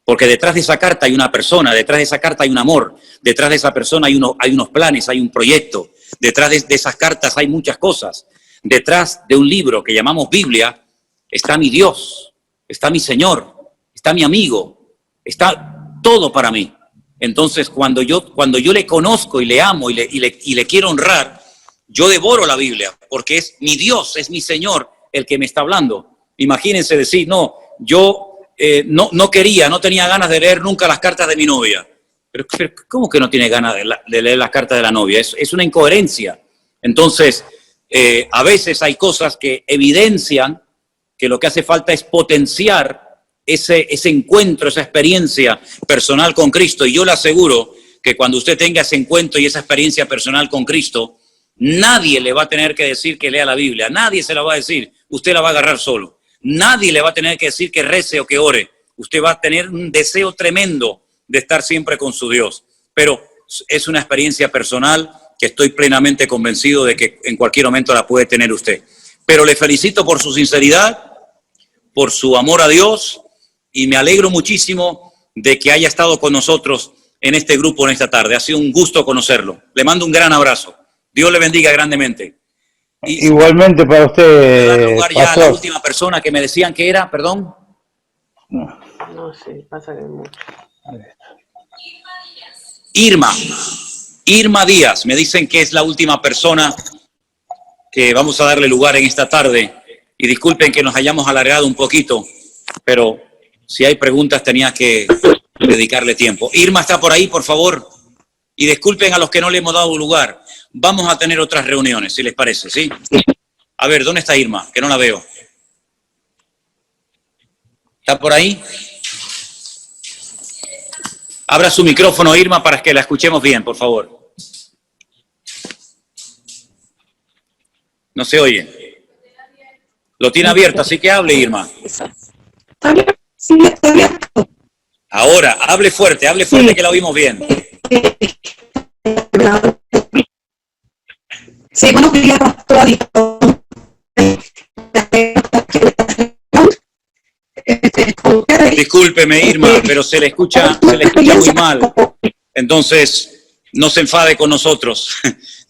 Porque detrás de esa carta hay una persona, detrás de esa carta hay un amor, detrás de esa persona hay unos planes, hay un proyecto, detrás de esas cartas hay muchas cosas. Detrás de un libro que llamamos Biblia está mi Dios, está mi Señor, está mi amigo, está todo para mí. Entonces, cuando yo le conozco y le amo y le quiero honrar, yo devoro la Biblia, porque es mi Dios, es mi Señor el que me está hablando. Imagínense decir, no, yo no tenía ganas de leer nunca las cartas de mi novia. Pero ¿cómo que no tiene ganas de leer las cartas de la novia? Es una incoherencia. Entonces, a veces hay cosas que evidencian que lo que hace falta es potenciar ese encuentro, esa experiencia personal con Cristo. Y yo le aseguro que cuando usted tenga ese encuentro y esa experiencia personal con Cristo, nadie le va a tener que decir que lea la Biblia, nadie se la va a decir, usted la va a agarrar solo. Nadie le va a tener que decir que rece o que ore. Usted va a tener un deseo tremendo de estar siempre con su Dios. Pero es una experiencia personal que estoy plenamente convencido de que en cualquier momento la puede tener usted. pero le felicito por su sinceridad, por su amor a Dios, y me alegro muchísimo de que haya estado con nosotros en este grupo en esta tarde. Ha sido un gusto conocerlo. Le mando un gran abrazo. Dios le bendiga grandemente. Y igualmente para usted, lugar ya a la pastor. última persona que me decían que era, perdón. No sé, pasa que mucho. Irma Díaz, me dicen que es la última persona que vamos a darle lugar en esta tarde. Y disculpen que nos hayamos alargado un poquito, pero si hay preguntas tenía que dedicarle tiempo. Irma está por ahí, por favor. Y disculpen a los que no le hemos dado lugar. Vamos a tener otras reuniones, si les parece, ¿sí? A ver, ¿dónde está Irma? Que no la veo. ¿Está por ahí? Abra su micrófono, Irma, para que la escuchemos bien, por favor. No se oye. Lo tiene abierto, así que hable, Irma. Sí, está abierto. Ahora, hable fuerte, que la oímos bien. Sí, buenos días, pastor. Discúlpeme, Irma, pero se le escucha muy mal. Entonces, no se enfade con nosotros.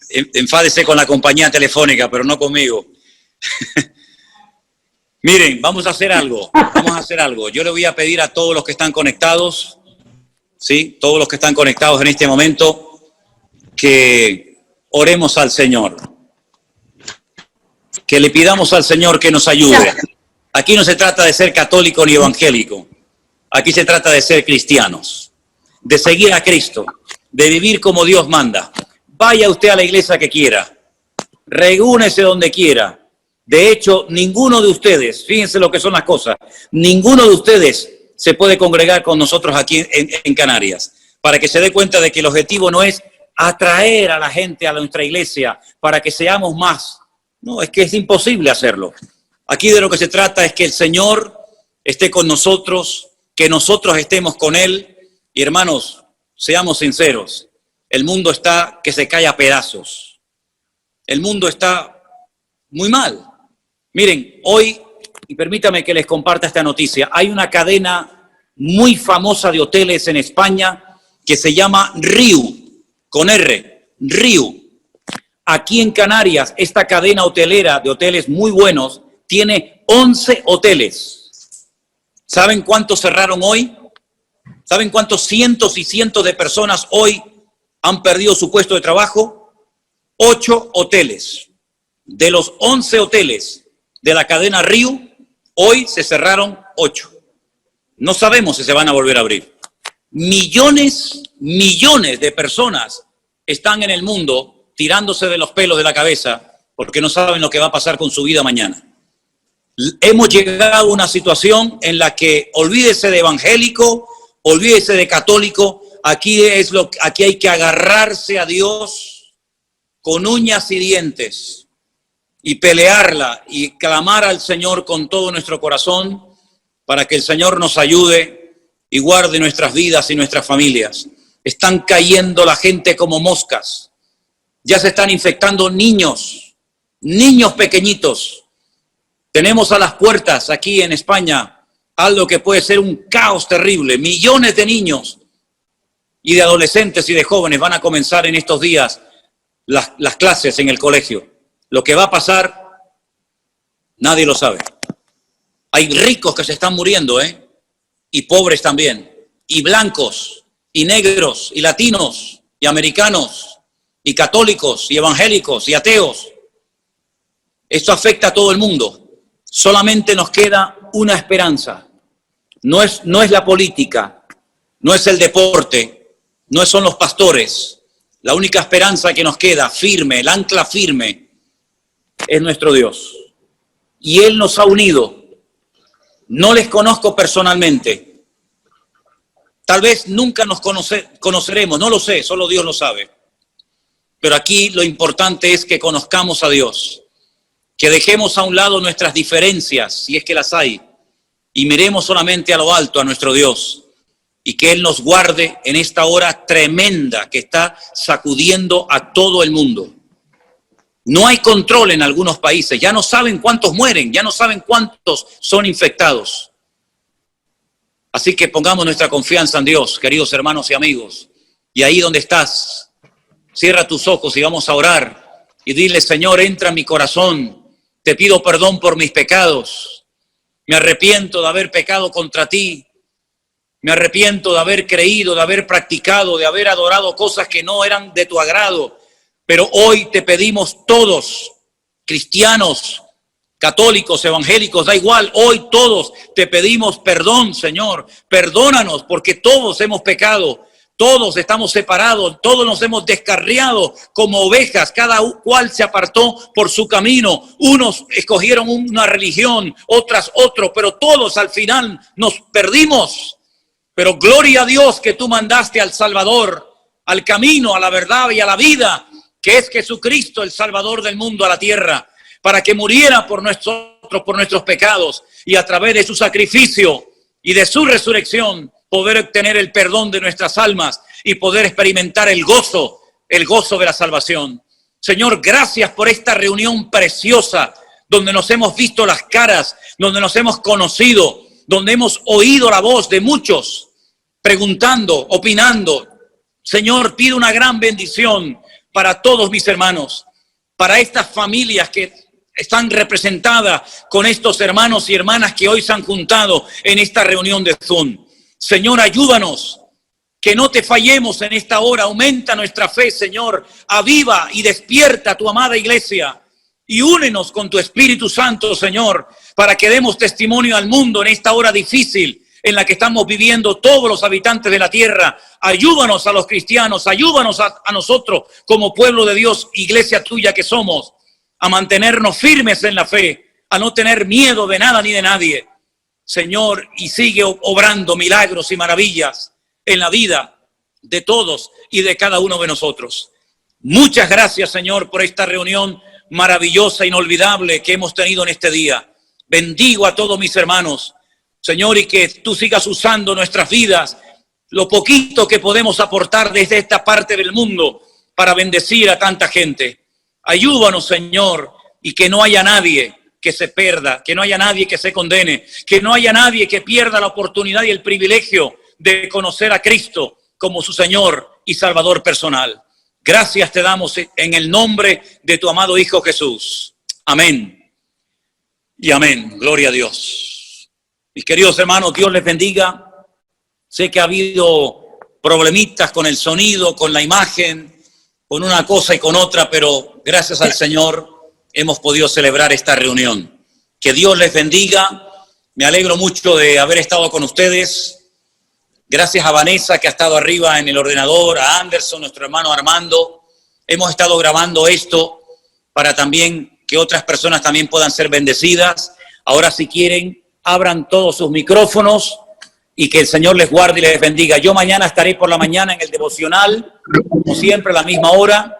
Enfádese con la compañía telefónica, pero no conmigo. Miren, vamos a hacer algo. Yo le voy a pedir a todos los que están conectados, ¿sí? Todos los que están conectados en este momento, que oremos al Señor. Que le pidamos al Señor que nos ayude. Aquí no se trata de ser católico ni evangélico. Aquí se trata de ser cristianos, de seguir a Cristo, de vivir como Dios manda. Vaya usted a la iglesia que quiera, reúnese donde quiera. De hecho, ninguno de ustedes, fíjense lo que son las cosas, ninguno de ustedes se puede congregar con nosotros aquí en Canarias, para que se dé cuenta de que el objetivo no es atraer a la gente a nuestra iglesia para que seamos más. No, es que es imposible hacerlo. Aquí de lo que se trata es que el Señor esté con nosotros, que nosotros estemos con Él. Y hermanos, seamos sinceros, el mundo está que se cae a pedazos. El mundo está muy mal. Miren, hoy, y permítame que les comparta esta noticia, hay una cadena muy famosa de hoteles en España que se llama Riu, con R, Riu. Aquí en Canarias, esta cadena hotelera de hoteles muy buenos tiene 11 hoteles. ¿Saben cuántos cerraron hoy? ¿Saben cuántos cientos y cientos de personas hoy han perdido su puesto de trabajo? 8 hoteles. De los 11 hoteles de la cadena Riu, hoy se cerraron 8. No sabemos si se van a volver a abrir. Millones de personas están en el mundo tirándose de los pelos de la cabeza porque no saben lo que va a pasar con su vida mañana. Hemos llegado a una situación en la que olvídese de evangélico, olvídese de católico, aquí hay que agarrarse a Dios con uñas y dientes y pelearla y clamar al Señor con todo nuestro corazón para que el Señor nos ayude y guarde nuestras vidas y nuestras familias. Están cayendo la gente como moscas. Ya se están infectando niños pequeñitos. Tenemos a las puertas aquí en España algo que puede ser un caos terrible. Millones de niños y de adolescentes y de jóvenes van a comenzar en estos días las clases en el colegio. Lo que va a pasar, nadie lo sabe. Hay ricos que se están muriendo, y pobres también, y blancos, y negros, y latinos, y americanos, y católicos, y evangélicos, y ateos. Esto afecta a todo el mundo. Solamente nos queda una esperanza. No es la política, no es el deporte, no son los pastores. La única esperanza que nos queda firme, el ancla firme, es nuestro Dios. Y Él nos ha unido. No les conozco personalmente. Tal vez nunca nos conoceremos, no lo sé, solo Dios lo sabe. Pero aquí lo importante es que conozcamos a Dios, que dejemos a un lado nuestras diferencias, si es que las hay, y miremos solamente a lo alto, a nuestro Dios, y que Él nos guarde en esta hora tremenda que está sacudiendo a todo el mundo. No hay control en algunos países, ya no saben cuántos mueren, ya no saben cuántos son infectados. Así que pongamos nuestra confianza en Dios, queridos hermanos y amigos. Y ahí donde estás, cierra tus ojos y vamos a orar y dile: Señor, entra en mi corazón, te pido perdón por mis pecados, me arrepiento de haber pecado contra ti, me arrepiento de haber creído, de haber practicado, de haber adorado cosas que no eran de tu agrado. Pero hoy te pedimos todos, cristianos, católicos, evangélicos, da igual, hoy todos te pedimos perdón, Señor. Perdónanos porque todos hemos pecado, todos estamos separados, todos nos hemos descarriado como ovejas, cada cual se apartó por su camino. Unos escogieron una religión, otras otro, pero todos al final nos perdimos. Pero gloria a Dios que tú mandaste al Salvador, al camino, a la verdad y a la vida, que es Jesucristo, el Salvador del mundo, a la tierra, para que muriera por nuestros pecados y a través de su sacrificio y de su resurrección poder obtener el perdón de nuestras almas y poder experimentar el gozo de la salvación. Señor, gracias por esta reunión preciosa donde nos hemos visto las caras, donde nos hemos conocido, donde hemos oído la voz de muchos preguntando, opinando. Señor, pido una gran bendición para todos mis hermanos, para estas familias que están representadas con estos hermanos y hermanas que hoy se han juntado en esta reunión de Zoom. Señor, ayúdanos, que no te fallemos en esta hora. Aumenta nuestra fe, Señor. Aviva y despierta a tu amada iglesia y únenos con tu Espíritu Santo, Señor, para que demos testimonio al mundo en esta hora difícil en la que estamos viviendo todos los habitantes de la tierra. Ayúdanos a los cristianos, ayúdanos a nosotros como pueblo de Dios, iglesia tuya que somos, a mantenernos firmes en la fe, a no tener miedo de nada ni de nadie, Señor, y sigue obrando milagros y maravillas en la vida de todos y de cada uno de nosotros. Muchas gracias, Señor, por esta reunión maravillosa, inolvidable que hemos tenido en este día. Bendigo a todos mis hermanos, Señor, y que tú sigas usando nuestras vidas, lo poquito que podemos aportar desde esta parte del mundo para bendecir a tanta gente. Ayúdanos, Señor, y que no haya nadie que se pierda, que no haya nadie que se condene, que no haya nadie que pierda la oportunidad y el privilegio de conocer a Cristo como su Señor y Salvador personal. Gracias te damos en el nombre de tu amado Hijo Jesús. Amén y amén. Gloria a Dios. Mis queridos hermanos, Dios les bendiga. Sé que ha habido problemitas con el sonido, con la imagen, con una cosa y con otra, pero gracias al Señor hemos podido celebrar esta reunión. Que Dios les bendiga. Me alegro mucho de haber estado con ustedes. Gracias a Vanessa, que ha estado arriba en el ordenador, a Anderson, nuestro hermano Armando. Hemos estado grabando esto para también que otras personas también puedan ser bendecidas. Ahora, si quieren, abran todos sus micrófonos y que el Señor les guarde y les bendiga. Yo mañana estaré por la mañana en el devocional, como siempre, a la misma hora,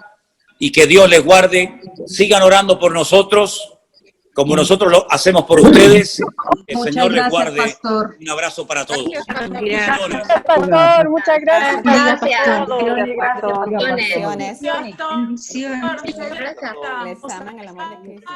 y que Dios les guarde. Sigan orando por nosotros, como nosotros lo hacemos por ustedes. Que el Señor les guarde. Pastor. Un abrazo para todos. Gracias, pastor. Muchas gracias. Gracias. Bendiciones. Les aman el amor de Cristo.